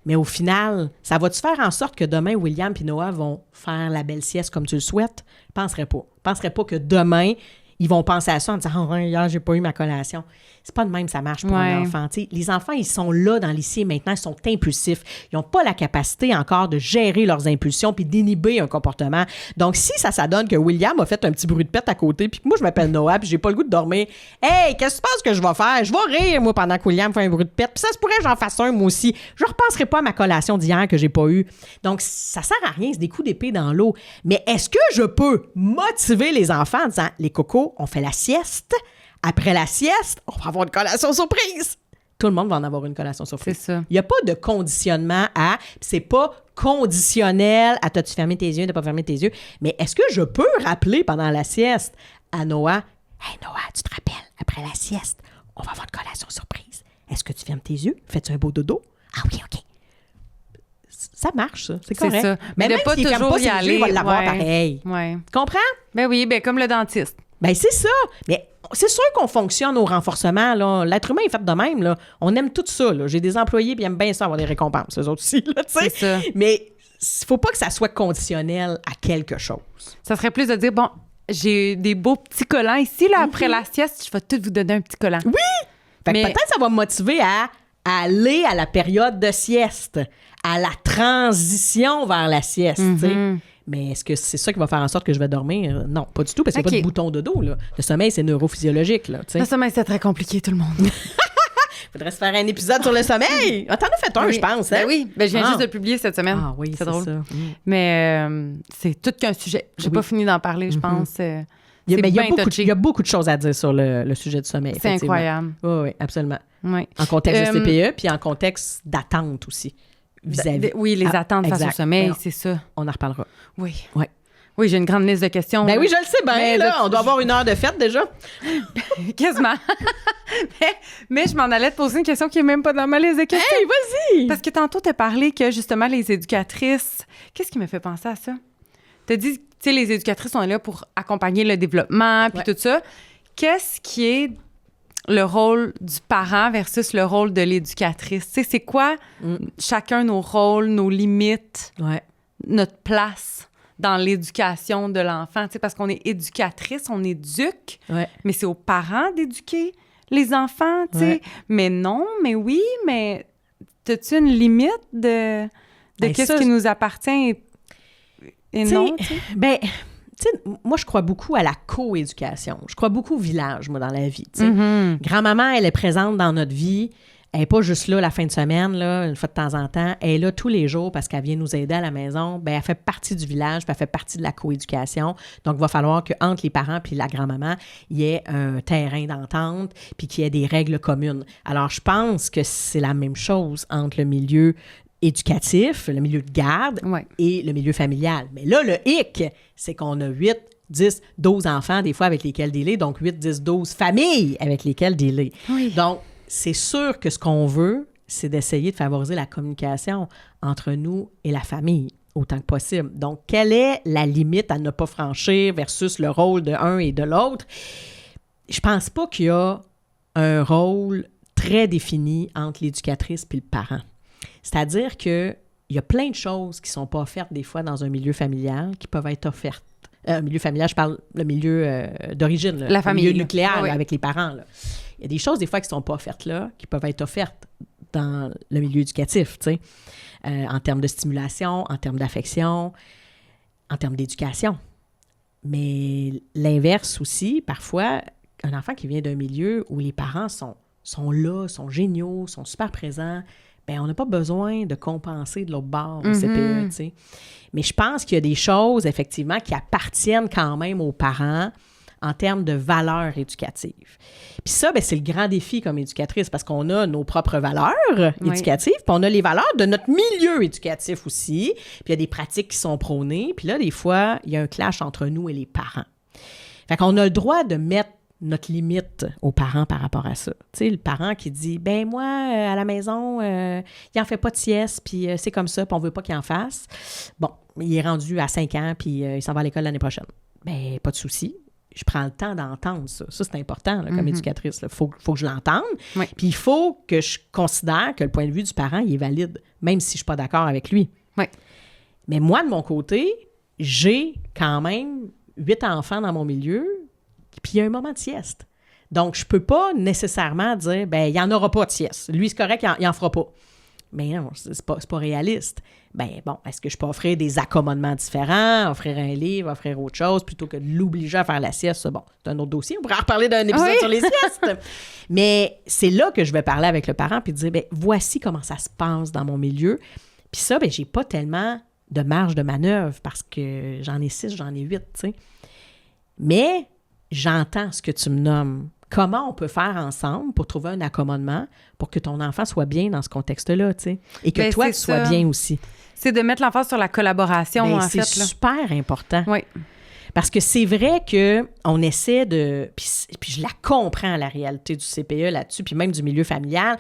Mais au final, ça va-tu faire en sorte que demain, William et Noah vont faire la belle sieste comme tu le souhaites? Je penserais pas. Je penserais pas que demain, ils vont penser à ça en disant « Oh, hier, j'ai pas eu ma collation. » C'est pas de même ça marche pour un enfant. T'sais, les enfants, ils sont là dans l'ici et maintenant, ils sont impulsifs. Ils n'ont pas la capacité encore de gérer leurs impulsions puis d'inhiber un comportement. Donc, si ça donne que William a fait un petit bruit de pète à côté puis que moi, je m'appelle Noah puis j'ai pas le goût de dormir, « Hey, qu'est-ce que tu penses que je vais faire? Je vais rire, moi, pendant que William fait un bruit de pète. Puis ça se pourrait que j'en fasse un, moi aussi. Je ne repenserai pas à ma collation d'hier que j'ai pas eue. » Donc, ça sert à rien, c'est des coups d'épée dans l'eau. Mais est-ce que je peux motiver les enfants en disant « Les cocos, on fait la sieste. Après la sieste, on va avoir une collation surprise. » Tout le monde va en avoir une collation surprise. C'est ça. Il n'y a pas de conditionnement à... C'est pas conditionnel à « T'as-tu fermé tes yeux, t'as pas fermé tes yeux? » Mais est-ce que je peux rappeler pendant la sieste à Noah « Hey Noah, tu te rappelles, après la sieste, on va avoir une collation surprise. Est-ce que tu fermes tes yeux? Fais-tu un beau dodo? » Ah oui, OK. Ça marche, ça. C'est correct. Ça. Mais de même pas s'il toujours ferme pas y ses aller. yeux, il va l'avoir pareil. Ouais. Tu comprends? Ben oui, ben comme le dentiste. Ben c'est ça. Mais c'est sûr qu'on fonctionne au renforcement. Là. L'être humain est fait de même. Là. On aime tout ça. Là. J'ai des employés qui aiment bien ça avoir des récompenses, eux autres aussi. Là, c'est ça. Mais il faut pas que ça soit conditionnel à quelque chose. Ça serait plus de dire, bon, j'ai des beaux petits collants ici. Là, après la sieste, je vais tout vous donner un petit collant. Oui! Fait que peut-être ça va me motiver à aller à la période de sieste, à la transition vers la sieste. T'sais. Mais est-ce que c'est ça qui va faire en sorte que je vais dormir? Non, pas du tout, parce qu'il n'y a pas de bouton de dos. Là. Le sommeil, c'est neurophysiologique. Là, le sommeil, c'est très compliqué, tout le monde. Faudrait se faire un épisode sur le sommeil. Ah, t'en as fait un, je pense. Hein? Ben oui, ben, je viens juste de le publier cette semaine. Ah oui, c'est drôle. Ça. Mais c'est tout qu'un sujet. J'ai pas fini d'en parler, je pense. Il y a beaucoup de choses à dire sur le sujet du sommeil. C'est incroyable. Oui, absolument. Oui. En contexte de CPE, puis en contexte d'attente aussi. Vis-à-vis. Oui, les attentes face au sommeil, c'est ça. On en reparlera. Oui. Ouais. Oui, j'ai une grande liste de questions. Ben oui, je le sais bien, là. On doit avoir une heure de fête déjà. Quasiment. mais je m'en allais te poser une question qui n'est même pas dans ma liste de questions. Hey, vas-y! Parce que tantôt, tu as parlé que, justement, les éducatrices... Qu'est-ce qui me fait penser à ça? Tu as dit, tu sais, les éducatrices sont là pour accompagner le développement, puis tout ça. Qu'est-ce qui est le rôle du parent versus le rôle de l'éducatrice? Tu sais, c'est quoi chacun nos rôles, nos limites, notre place dans l'éducation de l'enfant? Tu sais, parce qu'on est éducatrice, on éduque, mais c'est aux parents d'éduquer les enfants, tu sais. Mais non, mais oui, mais as-tu une limite de qu'est-ce qui nous appartient et non? T'sais? Ben... Tu sais, moi, je crois beaucoup à la coéducation. Je crois beaucoup au village, moi, dans la vie. Grand-maman, elle est présente dans notre vie. elle n'est pas juste là la fin de semaine, là, une fois de temps en temps. Elle est là tous les jours parce qu'elle vient nous aider à la maison. Bien, elle fait partie du village, puis elle fait partie de la coéducation. Donc, il va falloir qu'entre les parents puis la grand-maman, il y ait un terrain d'entente puis qu'il y ait des règles communes. Alors, je pense que c'est la même chose entre le milieu éducatif, le milieu de garde et le milieu familial. Mais là, le hic, c'est qu'on a 8, 10, 12 enfants, des fois, avec lesquels dealer. Donc, 8, 10, 12 familles avec lesquelles dealer. Oui. Donc, c'est sûr que ce qu'on veut, c'est d'essayer de favoriser la communication entre nous et la famille autant que possible. Donc, quelle est la limite à ne pas franchir versus le rôle de un et de l'autre? Je pense pas qu'il y a un rôle très défini entre l'éducatrice et le parent. C'est-à-dire qu'il y a plein de choses qui ne sont pas offertes des fois dans un milieu familial qui peuvent être offertes. Milieu familial, je parle le milieu d'origine, la famille, le milieu nucléaire oui. là, avec les parents. Là. Il y a des choses des fois qui ne sont pas offertes là, qui peuvent être offertes dans le milieu éducatif, tu sais, en termes de stimulation, en termes d'affection, en termes d'éducation. Mais l'inverse aussi, parfois, un enfant qui vient d'un milieu où les parents sont là, sont géniaux, sont super présents, bien, on n'a pas besoin de compenser de l'autre bord au CPE, tu sais. Mais je pense qu'il y a des choses, effectivement, qui appartiennent quand même aux parents en termes de valeurs éducatives. Puis ça, bien, c'est le grand défi comme éducatrice, parce qu'on a nos propres valeurs éducatives, puis on a les valeurs de notre milieu éducatif aussi, puis il y a des pratiques qui sont prônées, puis là, des fois, il y a un clash entre nous et les parents. Fait qu'on a le droit de mettre notre limite aux parents par rapport à ça. Tu sais, le parent qui dit « Ben moi, à la maison, il n'en fait pas de sieste, puis c'est comme ça, puis on ne veut pas qu'il en fasse. » Bon, il est rendu à 5 ans, puis il s'en va à l'école l'année prochaine. Ben pas de souci. Je prends le temps d'entendre ça. Ça, c'est important là, comme éducatrice. Il faut que je l'entende. Oui. Puis il faut que je considère que le point de vue du parent, il est valide, même si je ne suis pas d'accord avec lui. Oui. Mais moi, de mon côté, j'ai quand même 8 enfants dans mon milieu, puis il y a un moment de sieste. Donc, je ne peux pas nécessairement dire, ben il n'y en aura pas de sieste. Lui, c'est correct, il n'en fera pas. Mais non, c'est pas réaliste. Ben bon, est-ce que je peux offrir des accommodements différents, offrir un livre, offrir autre chose, plutôt que de l'obliger à faire la sieste? Bon, c'est un autre dossier. On pourrait en reparler d'un épisode sur les siestes. Mais c'est là que je vais parler avec le parent puis dire, ben voici comment ça se passe dans mon milieu. Puis ça, ben j'ai pas tellement de marge de manœuvre parce que j'en ai 6, j'en ai 8, tu sais. Mais j'entends ce que tu me nommes. Comment on peut faire ensemble pour trouver un accommodement pour que ton enfant soit bien dans ce contexte-là, tu sais, et que toi, tu sois bien aussi. C'est de mettre l'emphase sur la collaboration, en fait. C'est super important. Oui. Parce que c'est vrai qu'on essaie de... Puis je la comprends, la réalité du CPE là-dessus, puis même du milieu familial.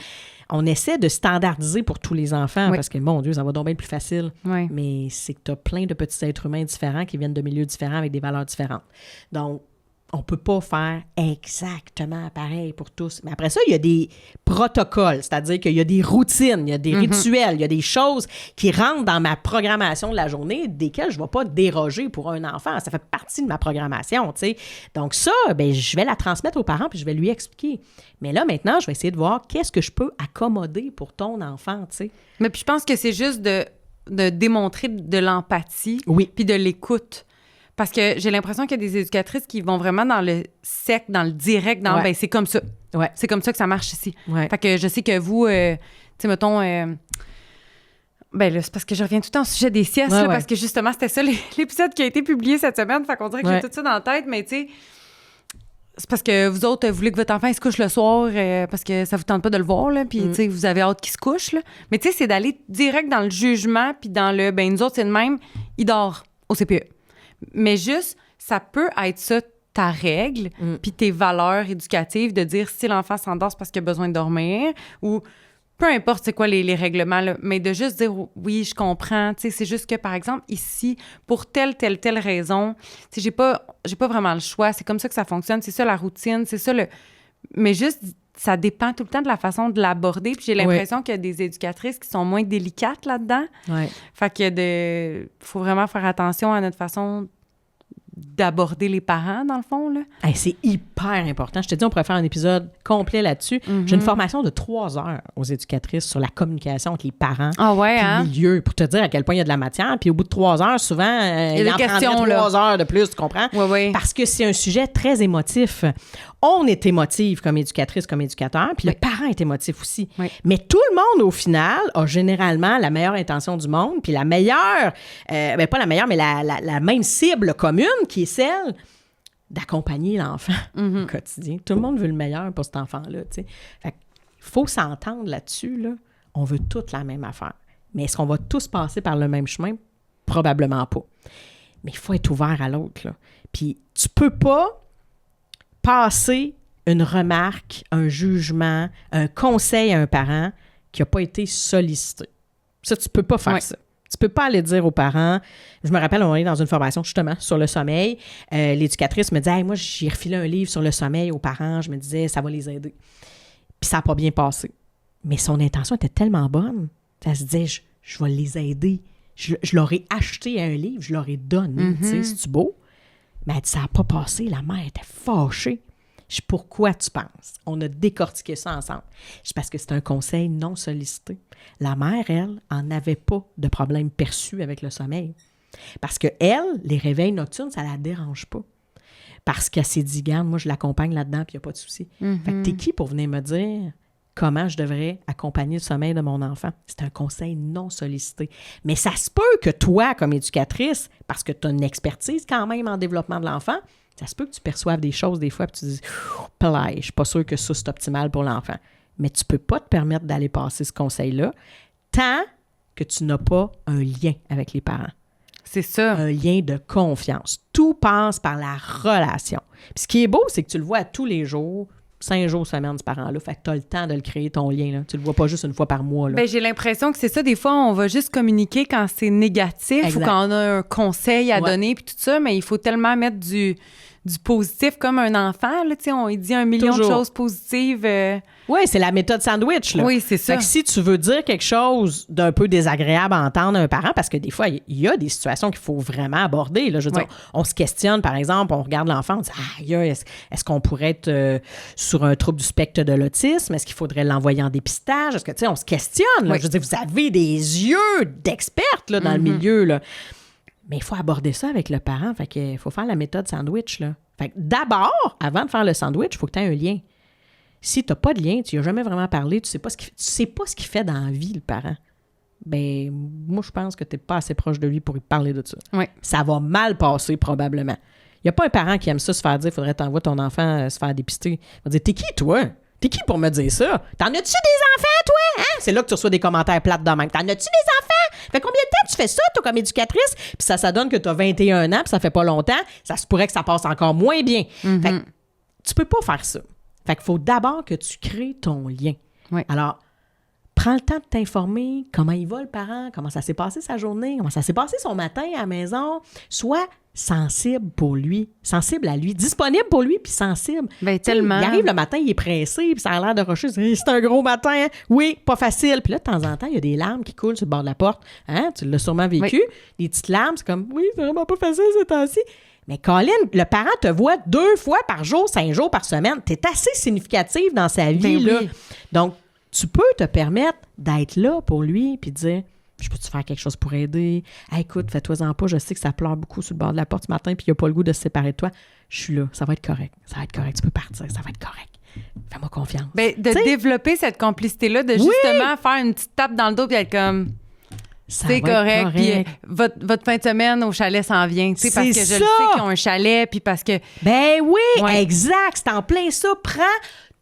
On essaie de standardiser pour tous les enfants parce que, mon Dieu, ça va donc bien plus facile. Oui. Mais c'est que tu as plein de petits êtres humains différents qui viennent de milieux différents avec des valeurs différentes. Donc, on ne peut pas faire exactement pareil pour tous. Mais après ça, il y a des protocoles, c'est-à-dire qu'il y a des routines, il y a des rituels, il y a des choses qui rentrent dans ma programmation de la journée desquelles je ne vais pas déroger pour un enfant. Ça fait partie de ma programmation, tu sais. Donc ça, ben, je vais la transmettre aux parents puis je vais lui expliquer. Mais là, maintenant, je vais essayer de voir qu'est-ce que je peux accommoder pour ton enfant, tu sais. Mais puis je pense que c'est juste de démontrer de l'empathie puis de l'écoute. Parce que j'ai l'impression qu'il y a des éducatrices qui vont vraiment dans le sec, dans le direct, dans ben c'est comme ça. Ouais. C'est comme ça que ça marche ici. Ouais. Fait que je sais que vous, tu sais, mettons, ben là, c'est parce que je reviens tout le temps au sujet des siestes, là, parce que justement, c'était ça l'épisode qui a été publié cette semaine. Fait qu'on dirait que j'ai tout ça dans la tête, mais tu sais, c'est parce que vous autres, vous voulez que votre enfant il se couche le soir parce que ça vous tente pas de le voir, là, puis tu sais, vous avez hâte qu'il se couche, là. Mais tu sais, c'est d'aller direct dans le jugement, puis dans le, ben nous autres, c'est de même, il dort au CPE. Mais juste, ça peut être ça, ta règle, puis tes valeurs éducatives, de dire si l'enfant s'endort, c'est parce qu'il a besoin de dormir, ou peu importe c'est quoi les règlements, là, mais de juste dire oui, je comprends. Tu sais, c'est juste que, par exemple, ici, pour telle raison, tu sais, j'ai pas vraiment le choix. C'est comme ça que ça fonctionne. C'est ça la routine, c'est ça le... Mais juste... Ça dépend tout le temps de la façon de l'aborder. Puis j'ai l'impression qu'il y a des éducatrices qui sont moins délicates là-dedans. Ouais. Fait que faut vraiment faire attention à notre façon d'aborder les parents, dans le fond, là. Hey, c'est hyper important. Je te dis, on pourrait faire un épisode complet là-dessus. J'ai une formation de 3 heures aux éducatrices sur la communication entre les parents et le milieu, pour te dire à quel point il y a de la matière. Puis au bout de 3 heures, souvent, il en prendrait 3 heures de plus, tu comprends? Oui. Parce que c'est un sujet très émotif. On est émotif comme éducatrice, comme éducateur, puis le parent est émotif aussi. Oui. Mais tout le monde, au final, a généralement la meilleure intention du monde, puis la meilleure, pas la meilleure, mais la même cible commune, qui est celle d'accompagner l'enfant au quotidien. Tout le monde veut le meilleur pour cet enfant-là, tu sais. Fait qu'il faut s'entendre là-dessus, là. On veut toute la même affaire. Mais est-ce qu'on va tous passer par le même chemin? Probablement pas. Mais il faut être ouvert à l'autre, là. Puis tu peux pas passer une remarque, un jugement, un conseil à un parent qui n'a pas été sollicité. Ça, tu peux pas faire ça. Tu peux pas aller dire aux parents. Je me rappelle, on est dans une formation justement sur le sommeil. L'éducatrice me disait, hey, moi, j'ai refilé un livre sur le sommeil aux parents. Je me disais, ça va les aider. Puis ça n'a pas bien passé. Mais son intention était tellement bonne. Elle se disait, je vais les aider. Je leur ai acheté un livre, je leur ai donné. Tu sais, c'est-tu beau? Mais elle dit, ça n'a pas passé. La mère était fâchée. Je dis, pourquoi tu penses? On a décortiqué ça ensemble. C'est parce que c'est un conseil non sollicité. La mère, elle, en avait pas de problème perçu avec le sommeil. Parce que elle, les réveils nocturnes, ça la dérange pas. Parce qu'elle s'est dit, garde, moi, je l'accompagne là-dedans, puis il n'y a pas de souci. Fait que t'es qui pour venir me dire comment je devrais accompagner le sommeil de mon enfant? C'est un conseil non sollicité. Mais ça se peut que toi, comme éducatrice, parce que tu as une expertise quand même en développement de l'enfant, ça se peut que tu perçoives des choses des fois, puis tu te dis, je suis pas sûre que ça, c'est optimal pour l'enfant. Mais tu peux pas te permettre d'aller passer ce conseil-là tant que tu n'as pas un lien avec les parents. C'est ça. Un lien de confiance. Tout passe par la relation. Puis ce qui est beau, c'est que tu le vois à tous les jours, 5 jours semaine, ce parent-là. Fait que tu as le temps de le créer, ton lien. Là. Tu le vois pas juste une fois par mois. Là. Bien, j'ai l'impression que c'est ça. Des fois, on va juste communiquer quand c'est négatif ou quand on a un conseil à donner puis tout ça, mais il faut tellement mettre du positif comme un enfant. Là, on lui dit 1 million de choses positives. Oui, c'est la méthode sandwich. Là. Oui, c'est ça. Fait que si tu veux dire quelque chose d'un peu désagréable à entendre un parent, parce que des fois, il y a des situations qu'il faut vraiment aborder. Là. Je veux dire, on se questionne, par exemple, on regarde l'enfant, on dit est-ce qu'on pourrait être sur un trouble du spectre de l'autisme? Est-ce qu'il faudrait l'envoyer en dépistage? Est-ce que, tu sais, on se questionne. Là. Je veux dire, vous avez des yeux d'expertes là, dans le milieu. Là. Mais il faut aborder ça avec le parent. Fait qu'il faut faire la méthode sandwich. Là. Fait que d'abord, avant de faire le sandwich, il faut que tu aies un lien. Si tu n'as pas de lien, tu n'y as jamais vraiment parlé, tu sais pas ce qu'il fait dans la vie, le parent, ben moi, je pense que tu n'es pas assez proche de lui pour lui parler de ça. Oui. Ça va mal passer, probablement. Il n'y a pas un parent qui aime ça se faire dire, il faudrait t'envoyer ton enfant se faire dépister. Il va dire, t'es qui, toi? T'es qui pour me dire ça? T'en as-tu des enfants, toi? Hein? C'est là que tu reçois des commentaires plates de même. T'en as-tu des enfants? Fait combien de temps tu fais ça, toi, comme éducatrice? Puis ça donne que tu as 21 ans, puis ça fait pas longtemps. Ça se pourrait que ça passe encore moins bien. Fait que tu peux pas faire ça. Fait qu'il faut d'abord que tu crées ton lien. Oui. Alors, prends le temps de t'informer comment il va, le parent, comment ça s'est passé sa journée, comment ça s'est passé son matin à la maison. Sois sensible pour lui, sensible à lui, disponible pour lui, puis sensible. Bien, tellement. Il arrive le matin, il est pressé, puis ça a l'air de rusher. C'est un gros matin, hein? Oui, pas facile. Puis là, de temps en temps, il y a des larmes qui coulent sur le bord de la porte. Hein? Tu l'as sûrement vécu. Oui. Des petites larmes, c'est comme, oui, c'est vraiment pas facile ces temps-ci. Mais Colin, le parent te voit 2 fois par jour, 5 jours par semaine. Tu es assez significative dans sa vie. Ben là. oui. Donc, tu peux te permettre d'être là pour lui puis dire, je peux-tu faire quelque chose pour aider? Hey, écoute, fais-toi-en pas. Je sais que ça pleure beaucoup sur le bord de la porte ce matin puis il n'a pas le goût de se séparer de toi. Je suis là. Ça va être correct. Ça va être correct. Tu peux partir. Ça va être correct. Fais-moi confiance. Ben, de développer cette complicité-là, de justement faire une petite tape dans le dos puis être comme... C'est correct. Puis votre fin de semaine au chalet s'en vient. Parce que je le sais qu'ils ont un chalet, puis parce que... Ben oui, exact. C'est en plein ça. Prends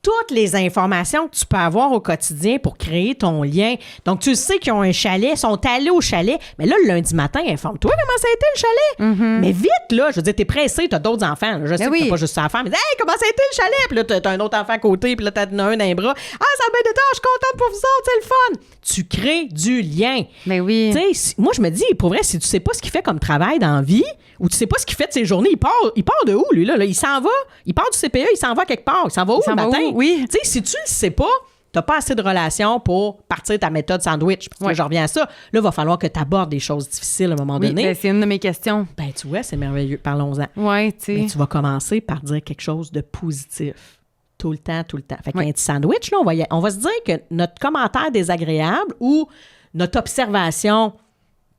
toutes les informations que tu peux avoir au quotidien pour créer ton lien. Donc, tu sais qu'ils ont un chalet, ils sont allés au chalet. Mais là, le lundi matin, informe-toi comment ça a été le chalet. Mais vite, là, je veux dire, t'es pressé, t'as d'autres enfants. Là. Je sais que t'as pas juste ça à faire, mais hey, comment ça a été le chalet? Puis là, t'as un autre enfant à côté, puis là, t'as un dans les bras. Ah, ça a bien été, je suis contente pour vous autres, c'est le fun. Tu crées du lien. Mais oui. Tu sais, moi, je me dis, pour vrai, si tu sais pas ce qu'il fait comme travail dans la vie, ou tu sais pas ce qu'il fait de ses journées, il part de où, lui, là? Il s'en va, il part du CPE, il s'en va quelque part. Il s'en va où le matin? Oui. Tu sais, si tu le sais pas, t'as pas assez de relations pour partir ta méthode sandwich. Parce que là, je reviens à ça. Là, il va falloir que tu abordes des choses difficiles à un moment donné. Ben, c'est une de mes questions. Ben, tu vois, c'est merveilleux. Parlons-en. Oui, tu sais. Ben, tu vas commencer par dire quelque chose de positif. Tout le temps, tout le temps. Fait qu'un petit sandwich, là, on va se dire que notre commentaire désagréable ou notre observation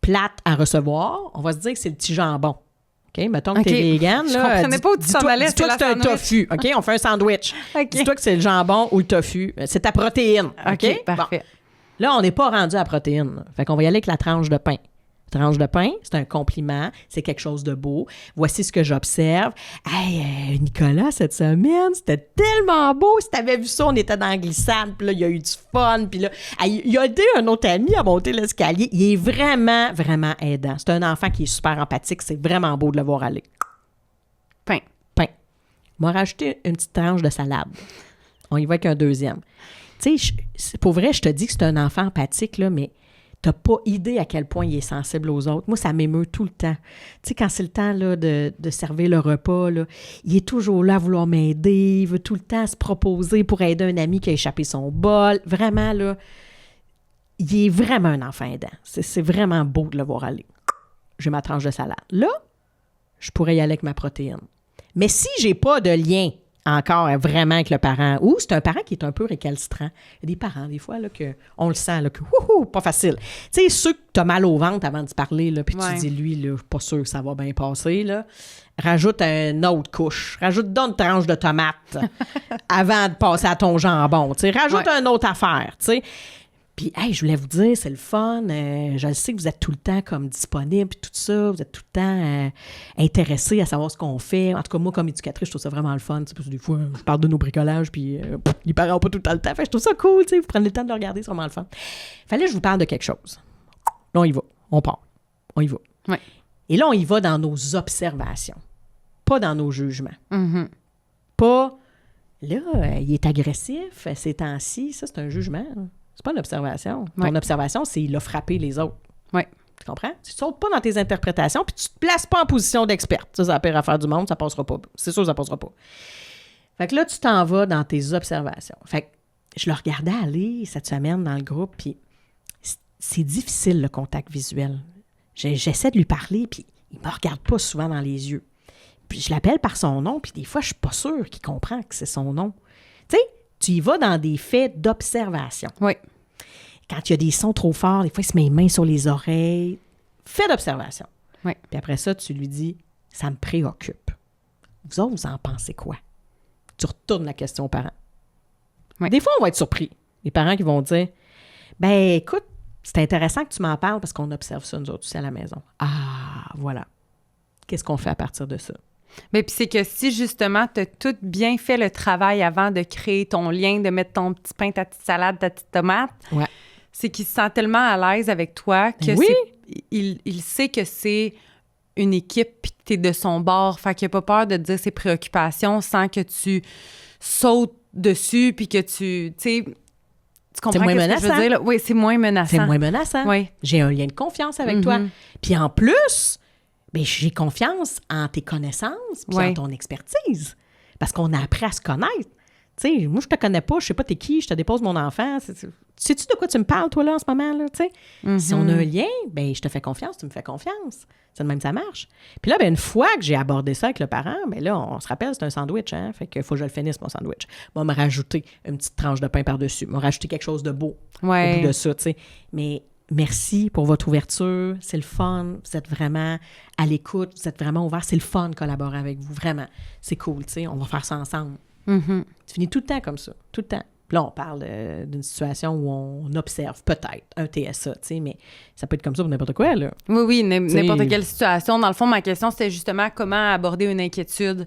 plate à recevoir, on va se dire que c'est le petit jambon. OK? Mettons que t'es vegan, là. Je comprenais pas où tu s'en allais. Dis-toi que c'est un tofu. OK? On fait un sandwich. Dis-toi que c'est le jambon ou le tofu. C'est ta protéine. OK? Parfait. Bon. Là, on n'est pas rendu à la protéine. Là. Fait qu'on va y aller avec la tranche de pain. Tranche de pain, c'est un compliment, c'est quelque chose de beau. Voici ce que j'observe. Hey, Nicolas, cette semaine, c'était tellement beau. Si t'avais vu ça, on était dans la glissade, puis là, il y a eu du fun, puis là, il a aidé un autre ami à monter l'escalier. Il est vraiment, vraiment aidant. C'est un enfant qui est super empathique. C'est vraiment beau de le voir aller. Pain. On va rajouter une petite tranche de salade. On y va avec un deuxième. Tu sais, pour vrai, je te dis que c'est un enfant empathique, là, mais t'as pas idée à quel point il est sensible aux autres. Moi, ça m'émeut tout le temps. Tu sais, quand c'est le temps là, de servir le repas, là, il est toujours là à vouloir m'aider, il veut tout le temps se proposer pour aider un ami qui a échappé son bol. Vraiment, là, il est vraiment un enfant aidant. C'est vraiment beau de le voir aller. J'ai ma tranche de salade. Là, je pourrais y aller avec ma protéine. Mais si j'ai pas de lien encore vraiment avec le parent, ou c'est un parent qui est un peu récalcitrant. Il y a des parents, des fois, là, qu'on le sent, là, que pas facile. Tu sais, ceux que tu as mal au ventre avant de parler, là, puis tu dis, lui, là, je suis pas sûr que ça va bien passer, là. Rajoute une autre couche. Rajoute donc une tranche de tomate avant de passer à ton jambon. Tu sais, rajoute une autre affaire, tu sais. Puis, hey, je voulais vous dire, c'est le fun. Je sais que vous êtes tout le temps comme disponible, puis tout ça. Vous êtes tout le temps intéressés à savoir ce qu'on fait. En tout cas, moi, comme éducatrice, je trouve ça vraiment le fun. Parce que des fois, je parle de nos bricolages, puis les parents n'ont pas tout le temps le temps. Fait que je trouve ça cool, tu sais. Vous prenez le temps de le regarder, c'est vraiment le fun. Fallait que je vous parle de quelque chose. Là, on y va. On part. On y va. Ouais. Et là, on y va dans nos observations. Pas dans nos jugements. Mm-hmm. Pas, là, il est agressif ces temps-ci. Ça, c'est un jugement. C'est pas une observation. Ton observation, c'est il a frappé les autres. Oui. Tu comprends? Tu ne sautes pas dans tes interprétations puis tu te places pas en position d'experte. Ça, c'est la pire affaire du monde, ça passera pas. C'est sûr que ça passera pas. Fait que là, tu t'en vas dans tes observations. Fait que je le regardais aller cette semaine dans le groupe, puis c'est difficile, le contact visuel. J'essaie de lui parler, puis il me regarde pas souvent dans les yeux. Puis je l'appelle par son nom, puis des fois, je suis pas sûre qu'il comprend que c'est son nom. Tu sais, tu y vas dans des faits d'observation. Oui. Quand il y a des sons trop forts, des fois, il se met les mains sur les oreilles. Fait d'observation. Oui. Puis après ça, tu lui dis, ça me préoccupe. Vous autres, vous en pensez quoi? Tu retournes la question aux parents. Oui. Des fois, on va être surpris. Les parents qui vont dire, ben écoute, c'est intéressant que tu m'en parles parce qu'on observe ça, nous autres, aussi à la maison. Ah, voilà. Qu'est-ce qu'on fait à partir de ça? Bien, puis c'est que si, justement, tu as tout bien fait le travail avant de créer ton lien, de mettre ton petit pain, ta petite salade, ta petite tomate, c'est qu'il se sent tellement à l'aise avec toi que il sait que c'est une équipe puis que tu es de son bord. Fait qu'il n'a pas peur de te dire ses préoccupations sans que tu sautes dessus puis que tu sais... Tu comprends ce que je veux dire? Là? Oui, c'est moins menaçant. C'est moins menaçant. Oui. J'ai un lien de confiance avec toi. Puis en plus... bien, j'ai confiance en tes connaissances puis en ton expertise. Parce qu'on a appris à se connaître. Tu sais, moi, je te connais pas, je sais pas t'es qui, je te dépose mon enfant. Sais-tu de quoi tu me parles, toi, là, en ce moment, là, tu sais? Si on a un lien, bien, je te fais confiance, tu me fais confiance. C'est de même, ça marche. Puis là, bien, une fois que j'ai abordé ça avec le parent, bien là, on se rappelle, c'est un sandwich, hein? Fait qu'il faut que je le finisse, mon sandwich. On va me rajouter une petite tranche de pain par-dessus. On va rajouter quelque chose de beau au bout de ça, tu sais. Mais... merci pour votre ouverture. C'est le fun. Vous êtes vraiment à l'écoute. Vous êtes vraiment ouvert. C'est le fun de collaborer avec vous. Vraiment. C'est cool, tu sais. On va faire ça ensemble. Mm-hmm. Tu finis tout le temps comme ça. Tout le temps. Puis là, on parle d'une situation où on observe peut-être un TSA, tu sais, mais ça peut être comme ça pour n'importe quoi, là. Oui, n'importe quelle situation. Dans le fond, ma question, c'était justement comment aborder une inquiétude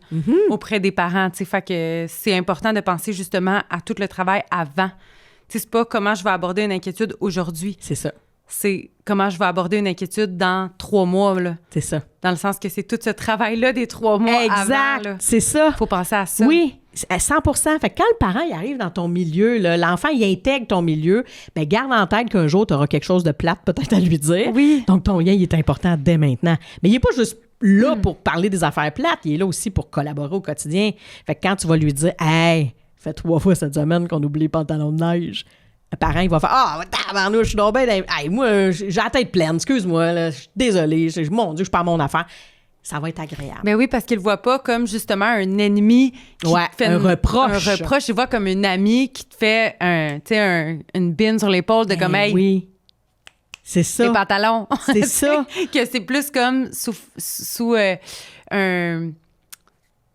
auprès des parents, tu sais. Fait que c'est important de penser justement à tout le travail avant. Tu sais, c'est pas comment je vais aborder une inquiétude aujourd'hui. C'est ça. C'est comment je vais aborder une inquiétude dans 3 mois, là. C'est ça. Dans le sens que c'est tout ce travail-là des 3 mois avant, là. C'est ça. Faut penser à ça. Oui, à 100%. Fait que quand le parent il arrive dans ton milieu, là, l'enfant, il intègre ton milieu, bien, garde en tête qu'un jour, tu auras quelque chose de plate peut-être à lui dire. Oui. Donc, ton lien, il est important dès maintenant. Mais il n'est pas juste là pour parler des affaires plates, il est là aussi pour collaborer au quotidien. Fait que quand tu vas lui dire « Hey, fait 3 fois cette semaine qu'on oublie les pantalons de neige. Le parent, il va faire « Ah, tabarnouche, je suis donc bien... Hey, moi, j'ai la tête pleine, excuse-moi, là, je suis désolée, mon Dieu, je perds mon affaire. » Ça va être agréable. Ben oui, parce qu'il le voit pas comme justement un ennemi qui te fait un reproche. Un reproche, il voit comme une amie qui te fait une bine sur l'épaule de comme « Hey, oui. C'est ça. tes pantalons. » C'est ça. Que c'est plus comme sous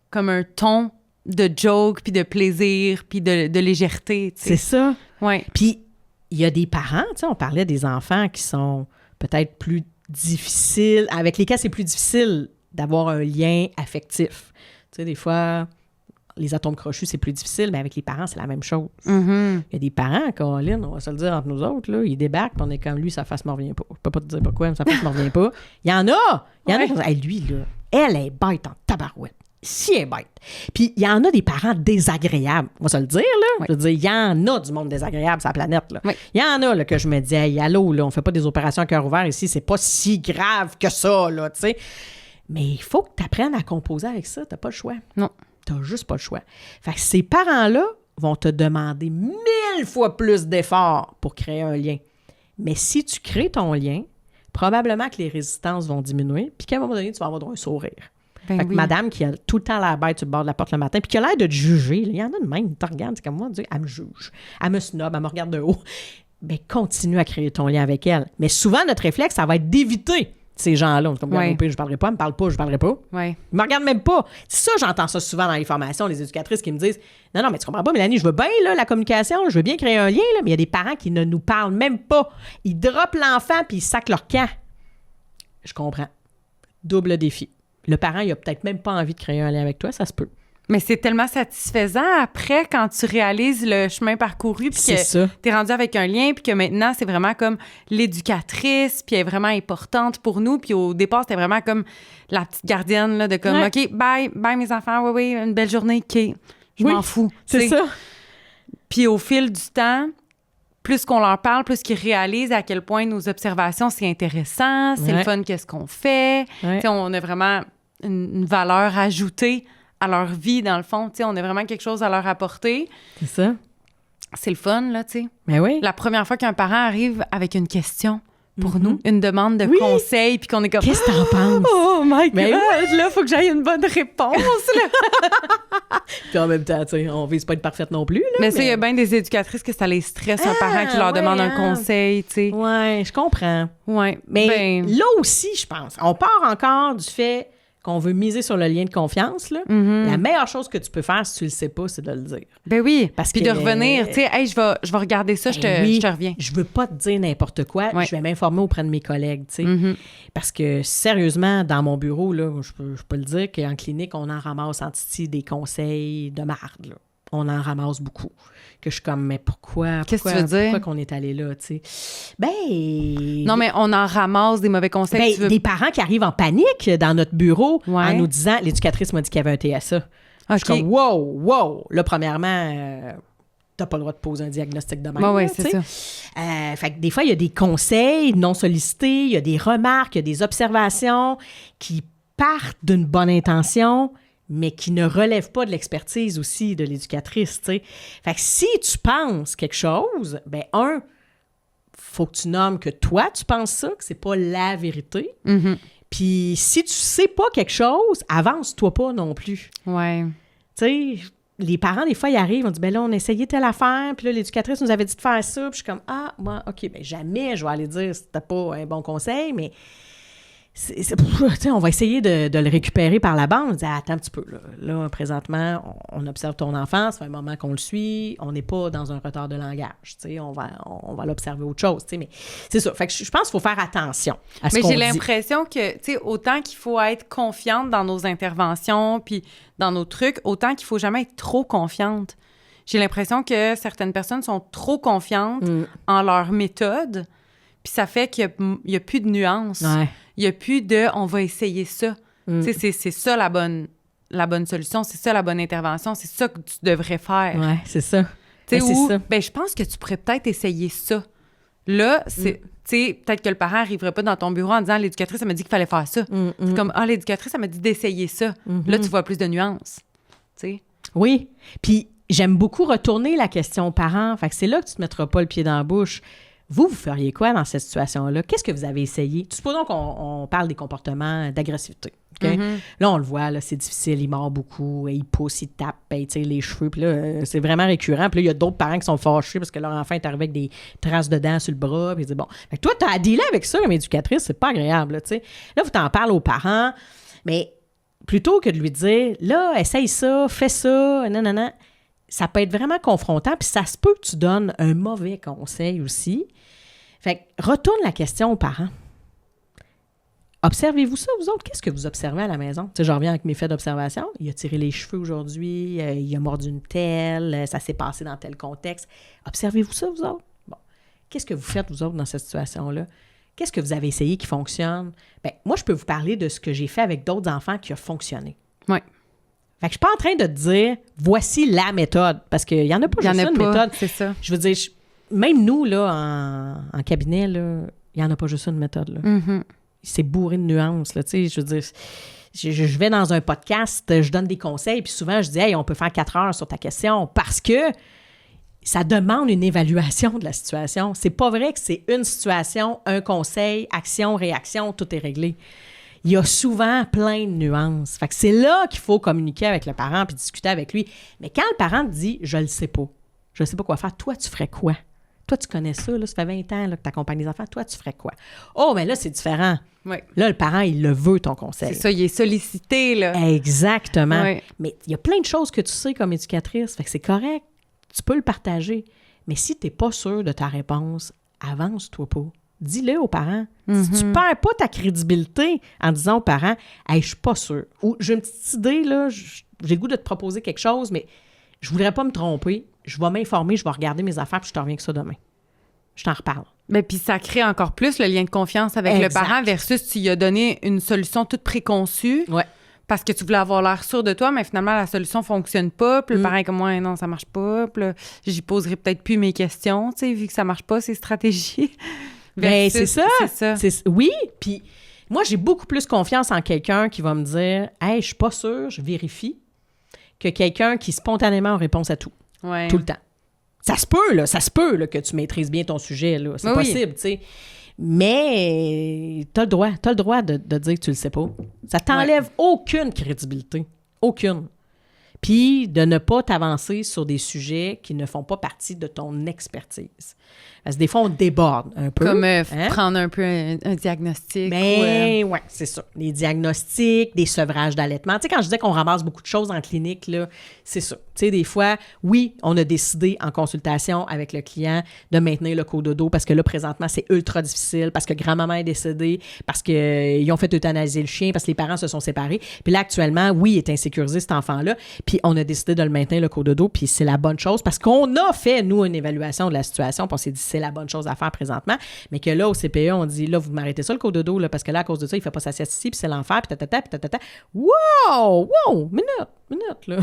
comme un ton de joke, puis de plaisir, puis de légèreté. C'est ça. Ouais. Puis, il y a des parents, tu sais, on parlait des enfants qui sont peut-être plus difficiles, avec lesquels c'est plus difficile d'avoir un lien affectif. Tu sais, des fois, les atomes crochus, c'est plus difficile, mais avec les parents, c'est la même chose. Mm-hmm. Il y a des parents, Colin, on va se le dire entre nous autres, là, ils débarquent, puis on est comme lui, sa face me revient pas. Je peux pas te dire pourquoi, mais sa face me revient pas. Il y en a! Il y en a qui disent, hey, lui, là, elle est bête en tabarouette. Si elle est bête. Puis il y en a des parents désagréables. On va se le dire, là. Oui. Je veux dire, il y en a du monde désagréable sur la planète, là. Oui. Il y en a, là, que je me dis, hey, allô, là, on fait pas des opérations à cœur ouvert ici, c'est pas si grave que ça, là, tu sais. Mais il faut que tu apprennes à composer avec ça. T'as pas le choix. Non. T'as juste pas le choix. Fait que ces parents-là vont te demander 1000 fois plus d'efforts pour créer un lien. Mais si tu crées ton lien, probablement que les résistances vont diminuer, puis qu'à un moment donné, tu vas avoir un sourire. Ben Fait que oui. madame qui a tout le temps la bête sur le bord de la porte le matin, puis qui a l'air de te juger, là, il y en a de même, ils te regardent, c'est comme moi, elle me juge, elle me snob, elle me regarde de haut. Mais continue à créer ton lien avec elle. Mais souvent, notre réflexe, ça va être d'éviter ces gens-là. On est comme, Ouais. au pire, je parlerai pas, elle me parle pas, je parlerai pas. Ouais. Ils me regardent même pas. C'est ça, j'entends ça souvent dans les formations, les éducatrices qui me disent « Non, mais tu comprends pas, Mélanie, je veux bien là, la communication, je veux bien créer un lien, là, mais il y a des parents qui ne nous parlent même pas. Ils droppent l'enfant puis ils sacent leur camp. » Je comprends. Double défi. Le parent, il a peut-être même pas envie de créer un lien avec toi, ça se peut. Mais c'est tellement satisfaisant après quand tu réalises le chemin parcouru puis C'est ça. que t'es rendu avec un lien puis que maintenant c'est vraiment comme l'éducatrice puis elle est vraiment importante pour nous puis au départ c'était vraiment comme la petite gardienne là, de comme Ouais. OK, bye mes enfants, oui, une belle journée, OK, je Oui, m'en fous. C'est Tu sais. ça. Puis au fil du temps, plus qu'on leur parle, plus qu'ils réalisent à quel point nos observations, c'est intéressant, c'est Ouais. le fun, qu'est-ce qu'on fait. Ouais. Tu sais, on a vraiment une valeur ajoutée à leur vie, dans le fond. Tu sais, on a vraiment quelque chose à leur apporter. C'est ça. C'est le fun, là, tu sais. Mais oui. La première fois qu'un parent arrive avec une question pour Mhm. nous, une demande de Oui. conseil, puis qu'on est comme... Qu'est-ce que t'en penses? Oh my God! Mais Là, faut que j'aille une bonne réponse, là. Puis en même temps, tu sais, on vise pas être parfaite non plus. Là, Mais ça, il y a bien des éducatrices que ça les stresse, un parent qui leur ouais, demande un hein. conseil, tu sais. Ouais, je comprends. Ouais. Mais Ben, là aussi, je pense, on part encore du fait qu'on veut miser sur le lien de confiance. Là. mhm. La meilleure chose que tu peux faire, si tu le sais pas, c'est de le dire. Ben oui. Parce Puis que- de revenir, tu sais, hey, je vais regarder ça, Ben oui. je te reviens. Je veux pas te dire n'importe quoi, Ouais. je vais m'informer auprès de mes collègues, tu sais. Mhm. Parce que, sérieusement, dans mon bureau, là, je peux le dire qu'en clinique, on en ramasse en titi des conseils de marde, là. On en ramasse beaucoup. Que je suis comme, mais pourquoi? Qu'est-ce que tu veux dire? Pourquoi qu'on est allé là, tu sais? Ben... Non, mais on en ramasse des mauvais conseils. Ben, tu veux... des parents qui arrivent en panique dans notre bureau Ouais. en nous disant, l'éducatrice m'a dit qu'il y avait un TSA. Je suis OK. comme, wow. Là, premièrement, t'as pas le droit de poser un diagnostic de même. Ouais, là, c'est tu sais. ça. Fait que des fois, il y a des conseils non sollicités, il y a des remarques, il y a des observations qui partent d'une bonne intention, mais qui ne relèvent pas de l'expertise aussi de l'éducatrice, tu sais. Fait que si tu penses quelque chose, ben faut que tu nommes que toi, tu penses ça, que c'est pas la vérité. Mhm. Puis si tu sais pas quelque chose, avance-toi pas non plus. Ouais. Tu sais, les parents, des fois, ils arrivent, on dit, ben là, on a essayé telle affaire, puis là, l'éducatrice nous avait dit de faire ça, puis je suis comme, ah, moi, OK, ben jamais je vais aller dire c'était pas un bon conseil, mais tu sais, on va essayer de le récupérer par la bande. On dit, attends un petit peu, là présentement, on observe ton enfant, ça fait un moment qu'on le suit, on n'est pas dans un retard de langage, tu sais, on va l'observer autre chose, tu sais, mais c'est ça. Fait que je pense qu'il faut faire attention à ce Mais qu'on j'ai dit. l'impression que, tu sais, autant qu'il faut être confiante dans nos interventions puis dans nos trucs, autant qu'il faut jamais être trop confiante. J'ai l'impression que certaines personnes sont trop confiantes en leur méthode, puis ça fait qu'il y a plus de nuances. Ouais. Il n'y a plus de « on va essayer ça Tu sais, c'est ça la bonne solution, c'est ça la bonne intervention, c'est ça que tu devrais faire. Ouais, c'est ça. Tu sais, c'est ou, ça. ben, je pense que tu pourrais peut-être essayer ça. Là, c'est, tu sais, peut-être que le parent n'arriverait pas dans ton bureau en disant « l'éducatrice, elle m'a dit qu'il fallait faire ça. C'est comme « ah, l'éducatrice, elle m'a dit d'essayer ça. Là, tu vois plus de nuances. Tu sais. Oui. Puis, j'aime beaucoup retourner la question aux parents. Fait que c'est là que tu te mettras pas le pied dans la bouche. Vous feriez quoi dans cette situation-là? Qu'est-ce que vous avez essayé? Supposons qu'on parle des comportements d'agressivité. Okay? Là, on le voit, là, c'est difficile, il mord beaucoup, il pousse, il tape, il tire les cheveux. Puis là, c'est vraiment récurrent. Puis là, il y a d'autres parents qui sont fâchés parce que leur enfant est arrivé avec des traces de dents sur le bras. Puis ils disent, bon, fait que toi, tu as à dealer avec ça comme éducatrice, c'est pas agréable. Là, là, vous t'en parlez aux parents, mais plutôt que de lui dire, là, essaye ça, fais ça, non, ça peut être vraiment confrontant. Puis ça se peut que tu donnes un mauvais conseil aussi. Fait que retourne la question aux parents. Observez-vous ça, vous autres? Qu'est-ce que vous observez à la maison? Tu sais, je reviens avec mes faits d'observation. Il a tiré les cheveux aujourd'hui, il a mordu une telle, ça s'est passé dans tel contexte. Observez-vous ça, vous autres? Bon. Qu'est-ce que vous faites, vous autres, dans cette situation-là? Qu'est-ce que vous avez essayé qui fonctionne? Bien, moi, je peux vous parler de ce que j'ai fait avec d'autres enfants qui a fonctionné. Oui. Fait que je suis pas en train de te dire, voici la méthode, parce qu'il y en a pas juste une méthode. C'est ça. Je veux dire, même nous, là, en cabinet, là, il n'y en a pas juste une méthode, là. Mm-hmm. C'est bourré de nuances, là, tu sais, je veux dire, je vais dans un podcast, je donne des conseils, puis souvent, je dis, hey, on peut faire 4 heures sur ta question, parce que ça demande une évaluation de la situation. C'est pas vrai que c'est une situation, un conseil, action, réaction, tout est réglé. Il y a souvent plein de nuances. Fait que c'est là qu'il faut communiquer avec le parent puis discuter avec lui. Mais quand le parent te dit « je le sais pas quoi faire », toi, tu ferais quoi? Toi, tu connais ça, là, ça fait 20 ans là, que tu accompagnes les enfants, toi, tu ferais quoi? Oh, mais là, c'est différent. Oui. Là, le parent, il le veut, ton conseil. C'est ça, il est sollicité, là. Exactement. Oui. Mais il y a plein de choses que tu sais comme éducatrice, fait que c'est correct. Tu peux le partager. Mais si tu n'es pas sûr de ta réponse, avance-toi pas. Dis-le aux parents. Si tu ne perds pas ta crédibilité en disant aux parents « Hey, je suis pas sûre. » Ou « J'ai une petite idée, là, j'ai le goût de te proposer quelque chose, mais je voudrais pas me tromper. Je vais m'informer, je vais regarder mes affaires, puis je te reviens avec ça demain. » Je t'en reparle. Ben, puis ça crée encore plus le lien de confiance avec le parent versus tu lui as donné une solution toute préconçue. Ouais. Parce que tu voulais avoir l'air sûr de toi, mais finalement, la solution ne fonctionne pas. Puis le parent est comme moi, non, ça marche pas. Puis là, j'y poserai peut-être plus mes questions, tu sais, vu que ça marche pas, ces stratégies. Bien, c'est ça. C'est ça. Oui, puis moi, j'ai beaucoup plus confiance en quelqu'un qui va me dire « Hey, je suis pas sûre, je vérifie », que quelqu'un qui spontanément a réponse à tout. Ouais. Tout le temps. Ça se peut là, que tu maîtrises bien ton sujet, là. C'est possible, tu sais. Mais t'as le droit de dire que tu le sais pas. Ça t'enlève aucune crédibilité. Aucune. Puis de ne pas t'avancer sur des sujets qui ne font pas partie de ton expertise. Parce que des fois, on déborde un peu. Comme prendre un peu un diagnostic. Ben oui, c'est ça. Les diagnostics, des sevrages d'allaitement. Tu sais, quand je disais qu'on ramasse beaucoup de choses en clinique, là, c'est ça. Tu sais, des fois, oui, on a décidé en consultation avec le client de maintenir le cododo parce que là, présentement, c'est ultra difficile, parce que grand-maman est décédée, parce qu'ils ont fait euthanasier le chien, parce que les parents se sont séparés. Puis là, actuellement, oui, il est insécurisé, cet enfant-là. Puis on a décidé de le maintenir, le cododo, puis c'est la bonne chose parce qu'on a fait, nous, une évaluation de la situation, puis on s'est dit c'est la bonne chose à faire présentement, mais que là, au CPE, on dit, là, vous m'arrêtez ça, le cododo, là, parce que là, à cause de ça, il fait pas sa sieste ici, puis c'est l'enfer, puis tatata, puis tatata. Wow! Minute, là.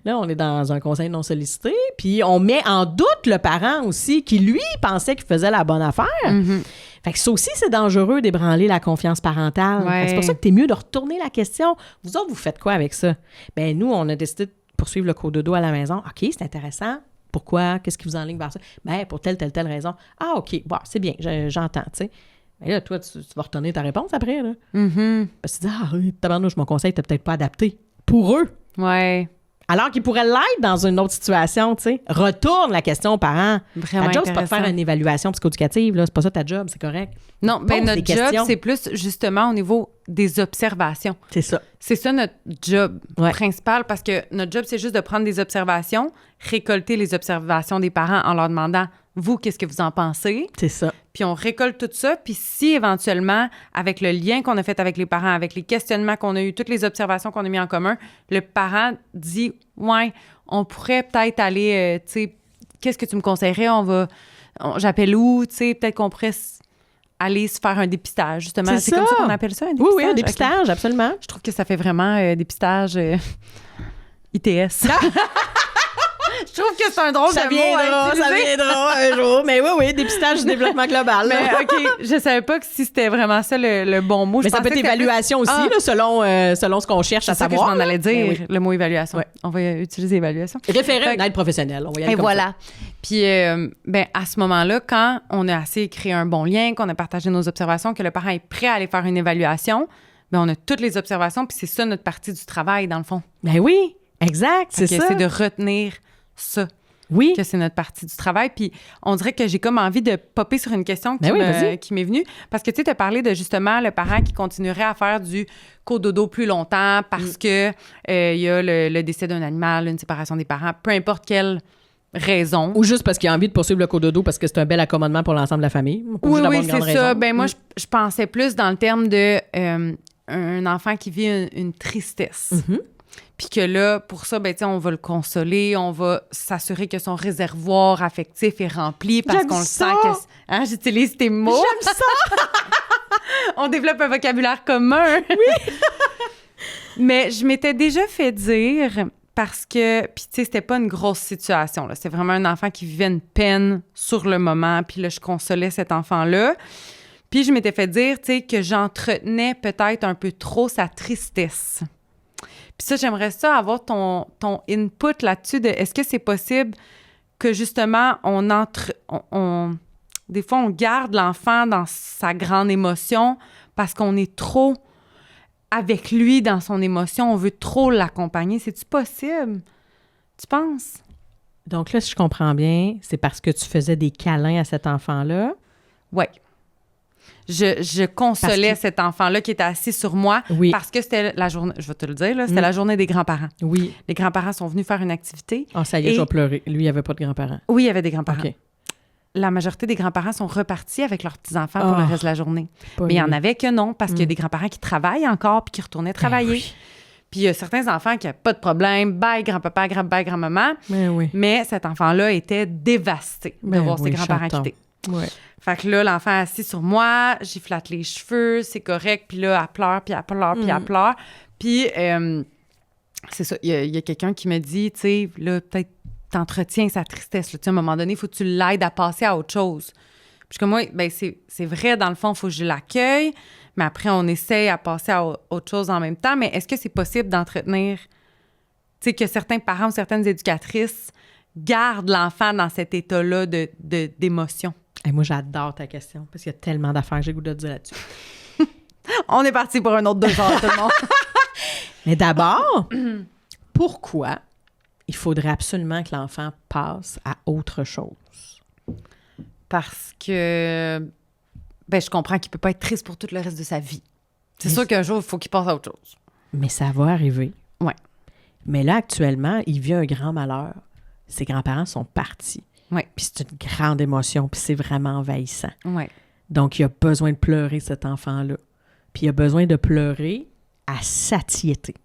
Là, on est dans un conseil non sollicité, puis on met en doute le parent aussi, qui, lui, pensait qu'il faisait la bonne affaire. Mm-hmm. Fait que ça aussi, c'est dangereux d'ébranler la confiance parentale. Ouais. C'est pour ça que t'es mieux de retourner la question. Vous autres, vous faites quoi avec ça? Ben nous, on a décidé de poursuivre le cododo à la maison. OK, c'est intéressant. Pourquoi? Qu'est-ce qui vous enligne vers ça? Ben pour telle raison. Ah, OK, bon, c'est bien, j'entends, tu sais. Mais là, toi, tu vas retourner ta réponse après, là. Mm-hmm. Parce que tu dis, tabarnouche, mon conseil n'était peut-être pas adapté pour eux. Ouais. Alors qu'ils pourraient l'être dans une autre situation, tu sais. Retourne la question aux parents. Vraiment ta job, c'est pas de faire intéressant. une évaluation psychoéducative, là. C'est pas ça ta job, c'est correct. Non, ben Pose notre des job, questions. c'est plus justement au niveau des observations. C'est ça. C'est ça notre job Ouais. principal parce que notre job, c'est juste de prendre des observations, récolter les observations des parents en leur demandant « Vous, qu'est-ce que vous en pensez? » C'est ça. Puis on récolte tout ça. Puis si éventuellement, avec le lien qu'on a fait avec les parents, avec les questionnements qu'on a eus, toutes les observations qu'on a mis en commun, le parent dit « Ouais, on pourrait peut-être aller, tu sais, qu'est-ce que tu me conseillerais? J'appelle où? Tu sais, peut-être qu'on pourrait aller se faire un dépistage, justement. C'est C'est ça. comme ça qu'on appelle ça, un dépistage? Oui, un dépistage, Ok. absolument. Je trouve que ça fait vraiment dépistage ITS. Je Je trouve que c'est un drôle de mot à utiliser. Ça viendra un jour. Mais oui, dépistage du développement global. Mais OK, je savais pas que si c'était vraiment ça le bon mot. Mais ça peut être évaluation aussi, là, selon ce qu'on cherche à savoir. C'est ça que je m'en allais dire, oui. le mot évaluation. Ouais. On va utiliser évaluation. Référer une aide professionnelle. On va y aller et comme voilà. ça. Puis, à ce moment-là, quand on a assez créé un bon lien, qu'on a partagé nos observations, que le parent est prêt à aller faire une évaluation, on a toutes les observations, puis c'est ça notre partie du travail, dans le fond. Ben oui, exact, c'est ça. C'est de retenir ça. Oui. Que c'est notre partie du travail. Puis on dirait que j'ai comme envie de popper sur une question qui m'est venue. Parce que tu as parlé de justement le parent qui continuerait à faire du cododo plus longtemps parce que il y a le décès d'un animal, une séparation des parents, peu importe quelle raison. Ou juste parce qu'il a envie de poursuivre le cododo parce que c'est un bel accommodement pour l'ensemble de la famille. Oui, c'est ça. Ben moi, je pensais plus dans le terme de un enfant qui vit une tristesse. Mm-hmm. Puis que là, pour ça, on va le consoler, on va s'assurer que son réservoir affectif est rempli parce qu'on le sent que... Hein, j'utilise tes mots. J'aime ça! On développe un vocabulaire commun. Oui! Mais je m'étais déjà fait dire, parce que... Puis tu sais, c'était pas une grosse situation, là. C'est vraiment un enfant qui vivait une peine sur le moment. Puis là, je consolais cet enfant-là. Puis je m'étais fait dire, tu sais, que j'entretenais peut-être un peu trop sa tristesse. Puis ça, j'aimerais ça avoir ton input là-dessus de est-ce que c'est possible que justement des fois on garde l'enfant dans sa grande émotion parce qu'on est trop avec lui dans son émotion, on veut trop l'accompagner. C'est-tu possible? Tu penses? Donc là, si je comprends bien, c'est parce que tu faisais des câlins à cet enfant-là? Oui. Je consolais cet enfant-là qui était assis sur moi parce que c'était la journée, je vais te le dire, là, c'était la journée des grands-parents. Oui. Les grands-parents sont venus faire une activité. Ah, ça y est, je vais pleurer. Lui, il n'y avait pas de grands-parents. Oui, il y avait des grands-parents. OK. La majorité des grands-parents sont repartis avec leurs petits-enfants pour le reste de la journée. Mais il y en avait que non, parce qu'il y a des grands-parents qui travaillent encore puis qui retournaient travailler. Oui. Puis il y a certains enfants qui n'ont pas de problème. Bye, grand-papa, bye, grand-maman. Oui. Mais cet enfant-là était dévasté de voir ses grands-parents quitter. Ouais. Fait que là, l'enfant est assis sur moi, j'y flatte les cheveux, c'est correct. Puis là, elle pleure, puis elle pleure, puis elle pleure. Puis, c'est ça, il y a quelqu'un qui me dit, tu sais, là, peut-être t'entretiens sa tristesse. Là. À un moment donné, il faut que tu l'aides à passer à autre chose. Puis comme moi, ben c'est vrai, dans le fond, il faut que je l'accueille, mais après, on essaye à passer à autre chose en même temps. Mais est-ce que c'est possible d'entretenir, tu sais, que certains parents ou certaines éducatrices gardent l'enfant dans cet état-là d'émotion? Et moi, j'adore ta question, parce qu'il y a tellement d'affaires que j'ai le goût de te dire là-dessus. On est parti pour un autre 2 heures, tout le monde. Mais d'abord, pourquoi il faudrait absolument que l'enfant passe à autre chose? Parce que, je comprends qu'il peut pas être triste pour tout le reste de sa vie. C'est sûr qu'un jour, il faut qu'il passe à autre chose. Mais ça va arriver. Oui. Mais là, actuellement, il vit un grand malheur. Ses grands-parents sont partis. Oui. Puis c'est une grande émotion, puis c'est vraiment envahissant. Oui. Donc, il a besoin de pleurer, cet enfant-là. Puis il a besoin de pleurer à satiété.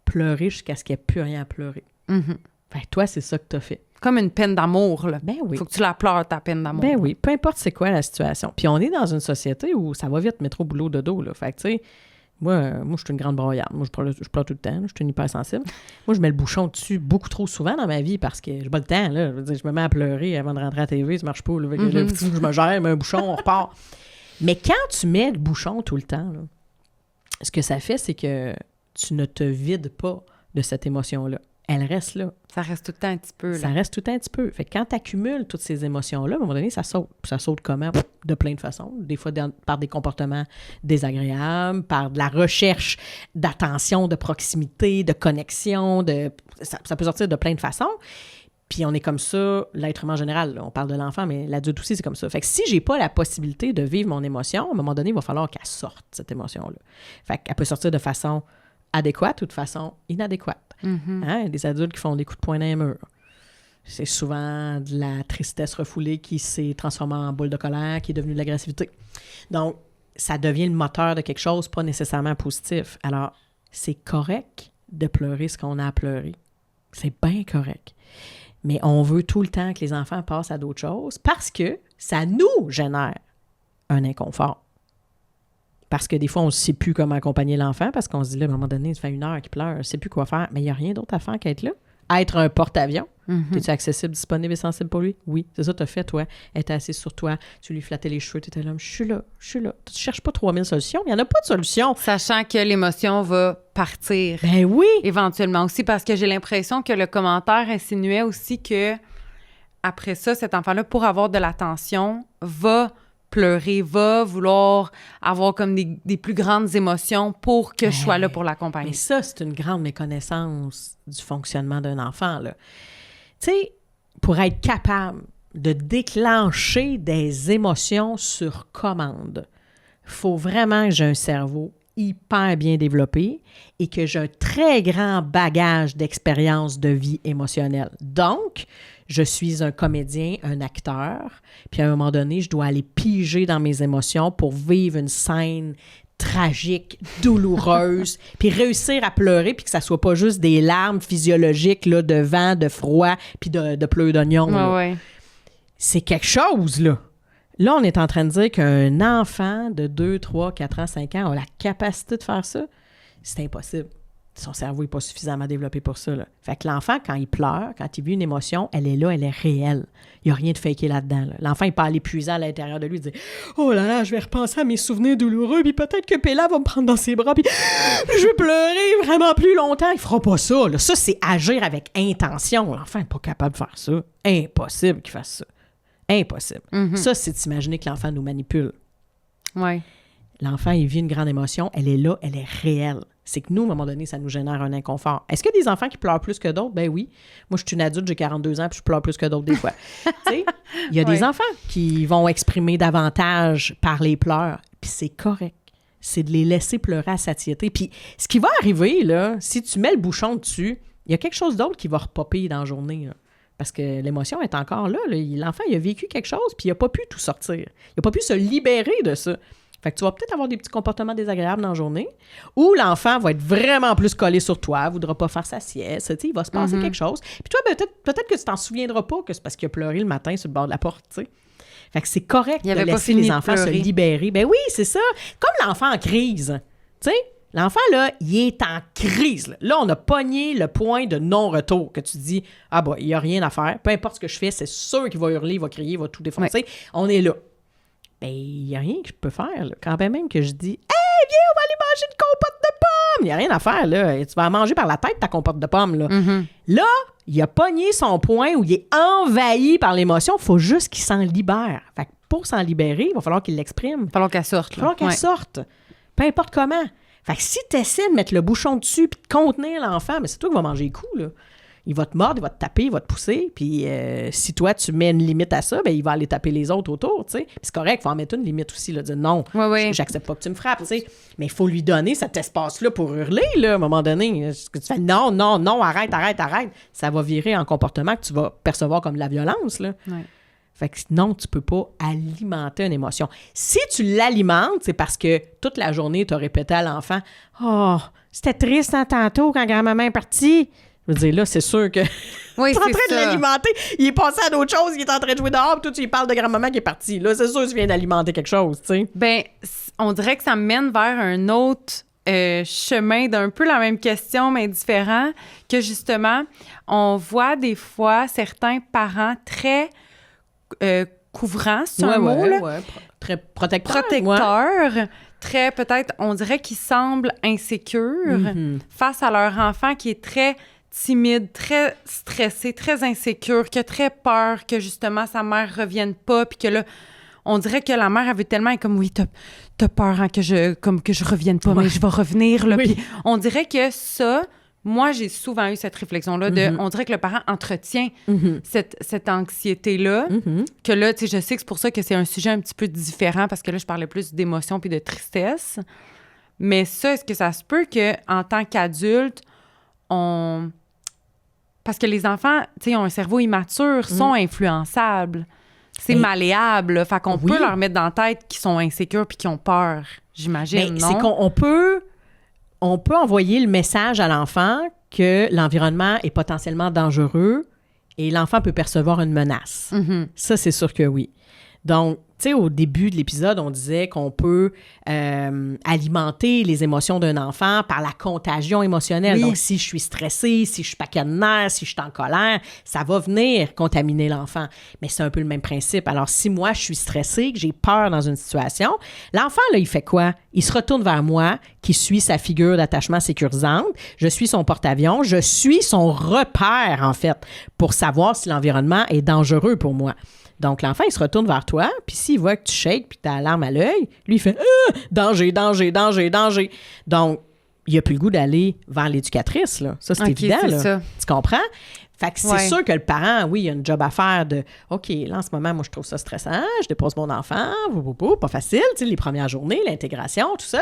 Pleurer jusqu'à ce qu'il n'y ait plus rien à pleurer. Mm-hmm. Fait que toi, c'est ça que tu as fait. Comme une peine d'amour, là. Ben oui. Faut que tu la pleures, ta peine d'amour. Ben oui, peu importe c'est quoi la situation. Puis on est dans une société où ça va vite, métro, boulot, dodo, là. Fait que, tu sais, moi, je suis une grande broyarde. Moi, je pleure tout le temps. Je suis une hypersensible. Moi, je mets le bouchon dessus beaucoup trop souvent dans ma vie parce que j'ai pas le temps, là. Je veux dire, je me mets à pleurer avant de rentrer à la TV, ça marche pas. Là. Je me gère, mets un bouchon, on repart. Mais quand tu mets le bouchon tout le temps, là, ce que ça fait, c'est que tu ne te vides pas de cette émotion-là. Elle reste là. Ça reste tout le temps un petit peu, là. Ça reste tout le temps un petit peu. Fait que quand tu accumules toutes ces émotions-là, à un moment donné, ça saute. Ça saute comment? De plein de façons. Des fois, par des comportements désagréables, par de la recherche d'attention, de proximité, de connexion. Ça peut sortir de plein de façons. Puis on est comme ça, l'être humain en général. Là. On parle de l'enfant, mais l'adulte aussi, c'est comme ça. Fait que si j'ai pas la possibilité de vivre mon émotion, à un moment donné, il va falloir qu'elle sorte, cette émotion-là. Fait qu'elle peut sortir de façon adéquate ou de façon inadéquate. Mm-hmm. Hein? Des adultes qui font des coups de poing dans les murs. C'est souvent de la tristesse refoulée qui s'est transformée en boule de colère, qui est devenue de l'agressivité. Donc, ça devient le moteur de quelque chose, pas nécessairement positif. Alors, c'est correct de pleurer ce qu'on a à pleurer. C'est bien correct. Mais on veut tout le temps que les enfants passent à d'autres choses parce que ça nous génère un inconfort. Parce que des fois, on ne sait plus comment accompagner l'enfant parce qu'on se dit, là, à un moment donné, ça fait 1 heure qu'il pleure, on ne sait plus quoi faire. Mais il n'y a rien d'autre à faire qu'être là. être un porte-avions. Mhm. Es-tu accessible, disponible et sensible pour lui? Oui. C'est ça que tu as fait, toi. Elle était assise sur toi, tu lui flattais les cheveux, tu étais là, je suis là. Tu ne cherches pas 3000 solutions, il n'y en a pas de solution. Sachant que l'émotion va partir. Ben oui! Éventuellement aussi, parce que j'ai l'impression que le commentaire insinuait aussi que après ça, cet enfant-là, pour avoir de l'attention, va pleurer, va vouloir avoir comme des plus grandes émotions pour que je sois là pour l'accompagner. Mais ça, c'est une grande méconnaissance du fonctionnement d'un enfant, là. Tu sais, pour être capable de déclencher des émotions sur commande, il faut vraiment que j'ai un cerveau hyper bien développé et que j'ai un très grand bagage d'expérience de vie émotionnelle. Donc, je suis un comédien, un acteur, puis à un moment donné, je dois aller piger dans mes émotions pour vivre une scène tragique, douloureuse, puis réussir à pleurer, puis que ça soit pas juste des larmes physiologiques là, de vent, de froid, puis de pleurs d'oignon. Ouais. C'est quelque chose, là. Là, on est en train de dire qu'un enfant de 2, 3, 4 ans, 5 ans a la capacité de faire ça. C'est impossible. Son cerveau n'est pas suffisamment développé pour ça, là. Fait que l'enfant, quand il pleure, quand il vit une émotion, elle est là, elle est réelle. Il n'y a rien de faké là-dedans, là. L'enfant, il peut aller puiser à l'intérieur de lui, dire « Oh là là, je vais repenser à mes souvenirs douloureux, puis peut-être que Péla va me prendre dans ses bras, puis je vais pleurer vraiment plus longtemps. » Il fera pas ça, là. Ça, c'est agir avec intention. L'enfant n'est pas capable de faire ça. Impossible qu'il fasse ça. Impossible. Ça, c'est d'imaginer que l'enfant nous manipule. Ouais. L'enfant, il vit une grande émotion, elle est là, elle est réelle. C'est que nous, à un moment donné, ça nous génère un inconfort. Est-ce qu'il y a des enfants qui pleurent plus que d'autres? Ben oui. Moi, je suis une adulte, j'ai 42 ans, puis je pleure plus que d'autres des fois. Tu sais, il y a des enfants qui vont exprimer davantage par les pleurs, puis c'est correct. C'est de les laisser pleurer à satiété. Puis ce qui va arriver, là, si tu mets le bouchon dessus, il y a quelque chose d'autre qui va repopper dans la journée, là. Parce que l'émotion est encore là. L'enfant, il a vécu quelque chose, puis il n'a pas pu tout sortir. Il n'a pas pu se libérer de ça. Fait que tu vas peut-être avoir des petits comportements désagréables dans la journée, ou l'enfant va être vraiment plus collé sur toi, ne voudra pas faire sa sieste, il va se passer quelque chose. Puis toi, peut-être que tu t'en souviendras pas que c'est parce qu'il a pleuré le matin sur le bord de la porte, tu sais. Fait que c'est correct de laisser les enfants se libérer. Ben oui, c'est ça. Comme l'enfant en crise, tu sais. L'enfant, là, il est en crise. Là, on a pogné le point de non-retour que tu dis, ah bah, il n'y a rien à faire. Peu importe ce que je fais, c'est sûr qu'il va hurler, il va crier, il va tout défoncer. Ouais. On est là. Ben, il n'y a rien que je peux faire, là. Quand même que je dis, hey, viens, on va aller manger une compote de pommes. Il n'y a rien à faire, là. Tu vas manger par la tête ta compote de pommes, là. Là, il a pogné son point où il est envahi par l'émotion. Il faut juste qu'il s'en libère. Fait que pour s'en libérer, il va falloir qu'il l'exprime. Il va falloir qu'elle sorte. Il va falloir qu'elle sorte. Peu importe comment. Fait que si tu essaies de mettre le bouchon dessus puis de contenir l'enfant, mais c'est toi qui vas manger les coups, là. Il va te mordre, il va te taper, il va te pousser. Puis si toi, tu mets une limite à ça, bien, il va aller taper les autres autour, tu sais. Puis c'est correct, il faut en mettre une limite aussi, là, dire non, j'accepte pas que tu me frappes, tu sais. Mais il faut lui donner cet espace-là pour hurler, là, à un moment donné. Que tu fais non, arrête. Ça va virer en comportement que tu vas percevoir comme de la violence, là. Ouais. Fait que non, tu peux pas alimenter une émotion. Si tu l'alimentes, c'est parce que toute la journée, tu as répété à l'enfant « Oh, c'était triste tantôt quand grand-maman est partie. » Je veux dire, là, c'est sûr que oui, tu es en train de l'alimenter. Il est passé à d'autres choses, il est en train de jouer dehors, puis toi, tu lui parles de grand-maman qui est partie. Là, c'est sûr que tu viens d'alimenter quelque chose, tu sais. Ben, on dirait que ça me mène vers un autre chemin d'un peu la même question, mais différent, que justement, on voit des fois certains parents très couvrants, c'est un mot, là? Ouais. Très protecteur. Très, peut-être, on dirait qu'ils semblent insécures face à leur enfant qui est très timide, très stressé, très insécure, qui a très peur que, justement, sa mère revienne pas, puis que là, on dirait que la mère, elle veut tellement être comme, oui, t'as peur hein, que je revienne pas, mais je vais revenir, là. Puis on dirait que ça... Moi, j'ai souvent eu cette réflexion-là de, on dirait que le parent entretient cette anxiété-là, que là, tu sais, je sais que c'est pour ça que c'est un sujet un petit peu différent, parce que là, je parlais plus d'émotion puis de tristesse. Mais ça, est-ce que ça se peut qu'en tant qu'adulte, parce que les enfants, tu sais, ont un cerveau immature, sont influençables. C'est malléable. Fait qu'on peut leur mettre dans la tête qu'ils sont insécures puis qu'ils ont peur, j'imagine, non? C'est qu'on peut envoyer le message à l'enfant que l'environnement est potentiellement dangereux et l'enfant peut percevoir une menace. Ça, c'est sûr que oui. Donc, tu sais, au début de l'épisode, on disait qu'on peut alimenter les émotions d'un enfant par la contagion émotionnelle. Oui. Donc, si je suis stressée, si je suis paquet de nerfs, si je suis en colère, ça va venir contaminer l'enfant. Mais c'est un peu le même principe. Alors, si moi, je suis stressée, que j'ai peur dans une situation, l'enfant, là, il fait quoi? Il se retourne vers moi, qui suis sa figure d'attachement sécurisante. Je suis son porte-avions. Je suis son repère, en fait, pour savoir si l'environnement est dangereux pour moi. Donc, l'enfant, il se retourne vers toi, puis s'il voit que tu shakes puis que tu as la larme à l'œil, lui, il fait « Danger, danger, danger, danger ». Donc, il n'a plus le goût d'aller vers l'éducatrice, là. Ça, c'est évident, là. Ça. Tu comprends? Fait que c'est sûr que le parent, oui, il a une job à faire de « OK, là, en ce moment, moi, je trouve ça stressant, je dépose mon enfant, pas facile, tu sais, les premières journées, l'intégration, tout ça.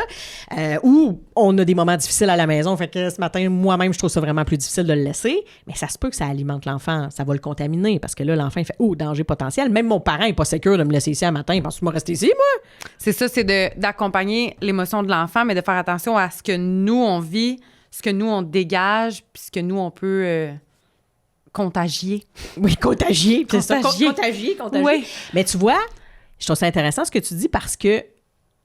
Ou on a des moments difficiles à la maison, fait que ce matin, moi-même, je trouve ça vraiment plus difficile de le laisser, mais ça se peut que ça alimente l'enfant, ça va le contaminer, parce que là, l'enfant, il fait « Oh, danger potentiel. » Même mon parent n'est pas sécure de me laisser ici un matin, il pense que moi rester ici, moi. C'est ça, c'est d'accompagner l'émotion de l'enfant, mais de faire attention à ce que nous, on vit, ce que nous, on dégage, puis ce que nous, on peut... contagier. Oui, contagier. C'est ça, contagier. Oui. Mais tu vois, je trouve ça intéressant ce que tu dis parce que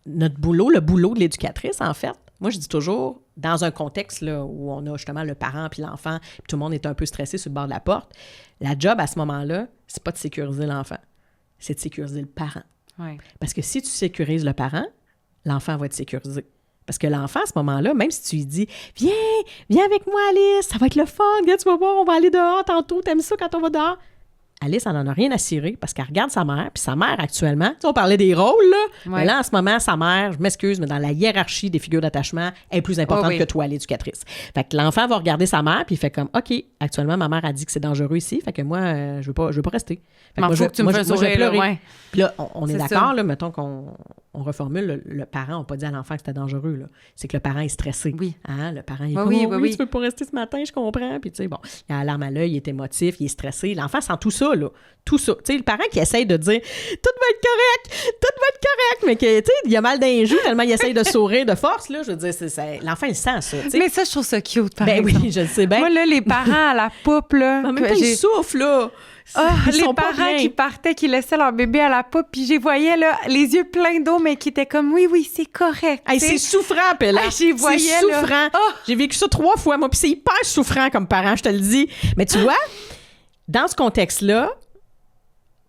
notre boulot, le boulot de l'éducatrice, en fait, moi, je dis toujours, dans un contexte là, où on a justement le parent puis l'enfant, puis tout le monde est un peu stressé sur le bord de la porte, la job à ce moment-là, c'est pas de sécuriser l'enfant, c'est de sécuriser le parent. Oui. Parce que si tu sécurises le parent, l'enfant va être sécurisé. Parce que l'enfant, à ce moment-là, même si tu lui dis « Viens avec moi, Alice, ça va être le fun, viens, tu vas voir, on va aller dehors tantôt, t'aimes ça quand on va dehors? » Alice, elle n'en a rien à cirer parce qu'elle regarde sa mère, puis sa mère, actuellement, tu sais, on parlait des rôles, là, mais là, en ce moment, sa mère, je m'excuse, mais dans la hiérarchie des figures d'attachement, elle est plus importante que toi, l'éducatrice. Fait que l'enfant va regarder sa mère, puis il fait comme « OK, actuellement, ma mère a dit que c'est dangereux ici, fait que moi, je veux pas rester. » Fait que moi, faut que tu me fasses sourire, pleurer. Ouais. Puis là, on est d'accord, là, mettons qu'on reformule, le parent n'a pas dit à l'enfant que c'était dangereux, là. C'est que le parent est stressé. Oui. Hein? Le parent est comme « Oui, tu veux pas rester ce matin, je comprends. » Puis tu sais, bon, il a la larme à l'œil, il est émotif, il est stressé. L'enfant sent tout ça, là. Tout ça. Tu sais, le parent qui essaye de dire « Tout va être correct, mais que, tu sais, il a mal dans les joues tellement il essaye de sourire de force, là. Je veux dire, l'enfant, il sent ça, tu sais. Mais ça, je trouve ça cute, par exemple. Oui, je le sais bien. Moi, là, les parents à la poupe, là... En même temps, ils soufflent, là. Les parents qui partaient, qui laissaient leur bébé à la poupe, puis j'ai voyais là, les yeux pleins d'eau, mais qui étaient comme oui, c'est correct. Hey, c'est souffrant, Pella. C'est souffrant. J'ai vécu ça 3 fois, moi, puis c'est hyper souffrant comme parent, je te le dis. Mais tu vois, dans ce contexte-là,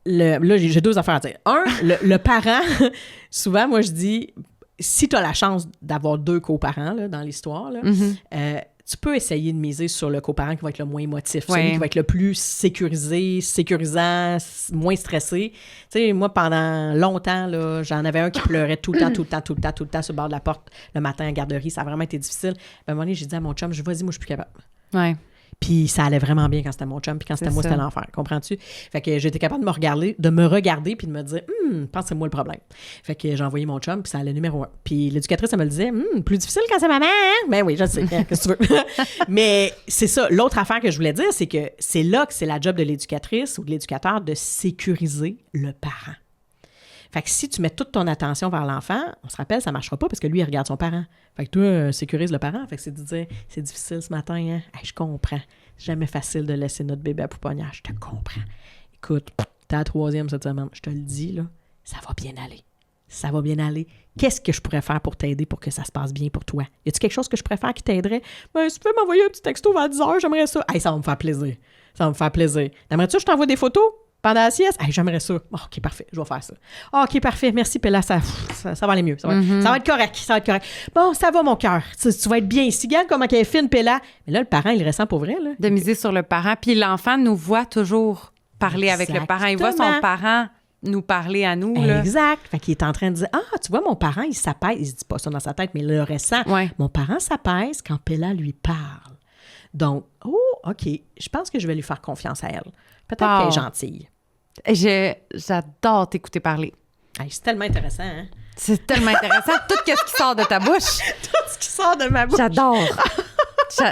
là, j'ai 2 affaires à dire. Un, le parent, souvent, moi, je dis, si tu as la chance d'avoir 2 coparents là, dans l'histoire, là, tu peux essayer de miser sur le coparent qui va être le moins émotif, celui qui va être le plus sécurisant, moins stressé. Tu sais, moi, pendant longtemps, là, j'en avais un qui pleurait tout le temps sur le bord de la porte le matin à la garderie. Ça a vraiment été difficile. À un moment donné, j'ai dit à mon chum, vas-y, moi, je suis plus capable. Ouais. Puis ça allait vraiment bien quand c'était mon chum, puis quand c'était moi, c'était l'enfer. Comprends-tu? Fait que j'étais capable de me regarder puis de me dire, je pense que c'est moi le problème. Fait que j'ai envoyé mon chum, puis ça allait numéro 1. Puis l'éducatrice, elle me le disait, plus difficile quand c'est maman, hein? Ben oui, je sais, qu'est-ce que tu veux? Mais c'est ça. L'autre affaire que je voulais dire, c'est que c'est là que c'est la job de l'éducatrice ou de l'éducateur de sécuriser le parent. Fait que si tu mets toute ton attention vers l'enfant, on se rappelle, ça ne marchera pas parce que lui, il regarde son parent. Fait que toi, sécurise le parent. Fait que c'est de dire, c'est difficile ce matin, hein? Hey, je comprends. C'est jamais facile de laisser notre bébé à pouponnière. Je te comprends. Écoute, t'es à la 3e cette semaine. Je te le dis, là, ça va bien aller. Ça va bien aller. Qu'est-ce que je pourrais faire pour t'aider pour que ça se passe bien pour toi? Y a-t-il quelque chose que je pourrais faire qui t'aiderait? Ben, si tu peux m'envoyer un petit texto vers 10h, j'aimerais ça. Hey, ça va me faire plaisir. Ça va me faire plaisir. T'aimerais-tu que je t'envoie des photos? Pendant la sieste, hey, j'aimerais ça. Oh, OK, parfait, je vais faire ça. Oh, OK, parfait, merci, Pella, ça va aller mieux. Ça va être correct, Bon, ça va, mon cœur. Tu vas être bien ici. Regarde comment elle est fine, Pella. Mais là, le parent, il ressent pour vrai. Là. De miser sur le parent. Puis l'enfant nous voit toujours parler avec le parent. Il voit son parent nous parler à nous. Là. Exact. Fait qu'il est en train de dire, tu vois, mon parent, il s'apaise. Il se dit pas ça dans sa tête, mais il le ressent. Ouais. Mon parent s'apaise quand Pella lui parle. Donc, OK, je pense que je vais lui faire confiance à elle. Peut-être qu'elle est gentille. J'adore t'écouter parler. Hey, c'est tellement intéressant, hein? C'est tellement intéressant. Tout ce qui sort de ta bouche. Tout ce qui sort de ma bouche. J'adore.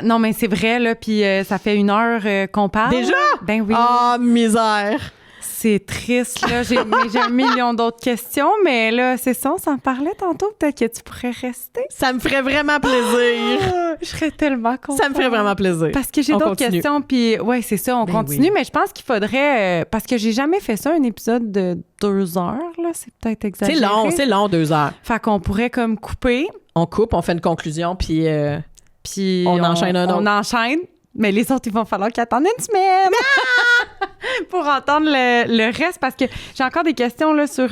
Non, mais c'est vrai, là. Puis ça fait 1 heure qu'on parle. Déjà? Ben oui. Ah, misère. c'est triste, là. J'ai un million d'autres questions, mais là, c'est ça, on s'en parlait tantôt. Peut-être que tu pourrais rester. Ça me ferait vraiment plaisir. Je serais tellement contente. Ça me ferait vraiment plaisir. Parce que j'ai d'autres questions, puis ouais, c'est ça, on continue. Oui. Mais je pense qu'il faudrait... parce que j'ai jamais fait ça, un épisode de 2 heures, là. C'est peut-être exagéré. C'est long, 2 heures. Fait qu'on pourrait comme couper. On coupe, on fait une conclusion, puis on enchaîne un autre. On enchaîne. Mais les autres, il va falloir qu'ils attendent une semaine pour entendre le reste, parce que j'ai encore des questions là, sur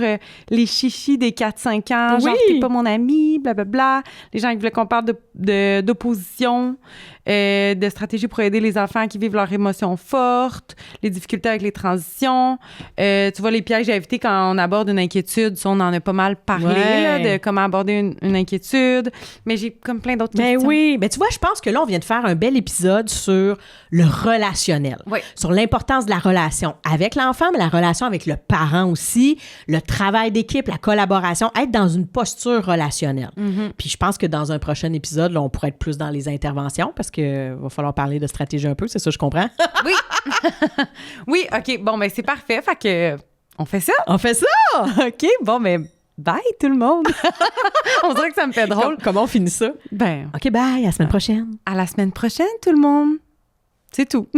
les chichis des 4-5 ans. Oui. Genre, t'es pas mon ami, blablabla. Les gens qui voulaient qu'on parle d'opposition, de stratégie pour aider les enfants qui vivent leurs émotions fortes, les difficultés avec les transitions. Tu vois, les pièges à éviter quand on aborde une inquiétude. Ça, on en a pas mal parlé, là, de comment aborder une inquiétude. Mais j'ai comme plein d'autres questions. Mais oui, mais tu vois, je pense que là, on vient de faire un bel épisode sur le relationnel, sur l'importance de la relation avec l'enfant, mais la relation avec le parent aussi, le travail d'équipe, la collaboration, être dans une posture relationnelle. Mm-hmm. Puis je pense que dans un prochain épisode, là, on pourrait être plus dans les interventions parce qu'il va falloir parler de stratégie un peu, c'est ça, je comprends? Oui! Oui, OK, bon, ben c'est parfait, fait que on fait ça? On fait ça! OK, bon, ben bye tout le monde! On dirait que ça me fait drôle. Comment on finit ça? Ben... OK, bye, à la semaine prochaine. À la semaine prochaine, tout le monde! C'est tout.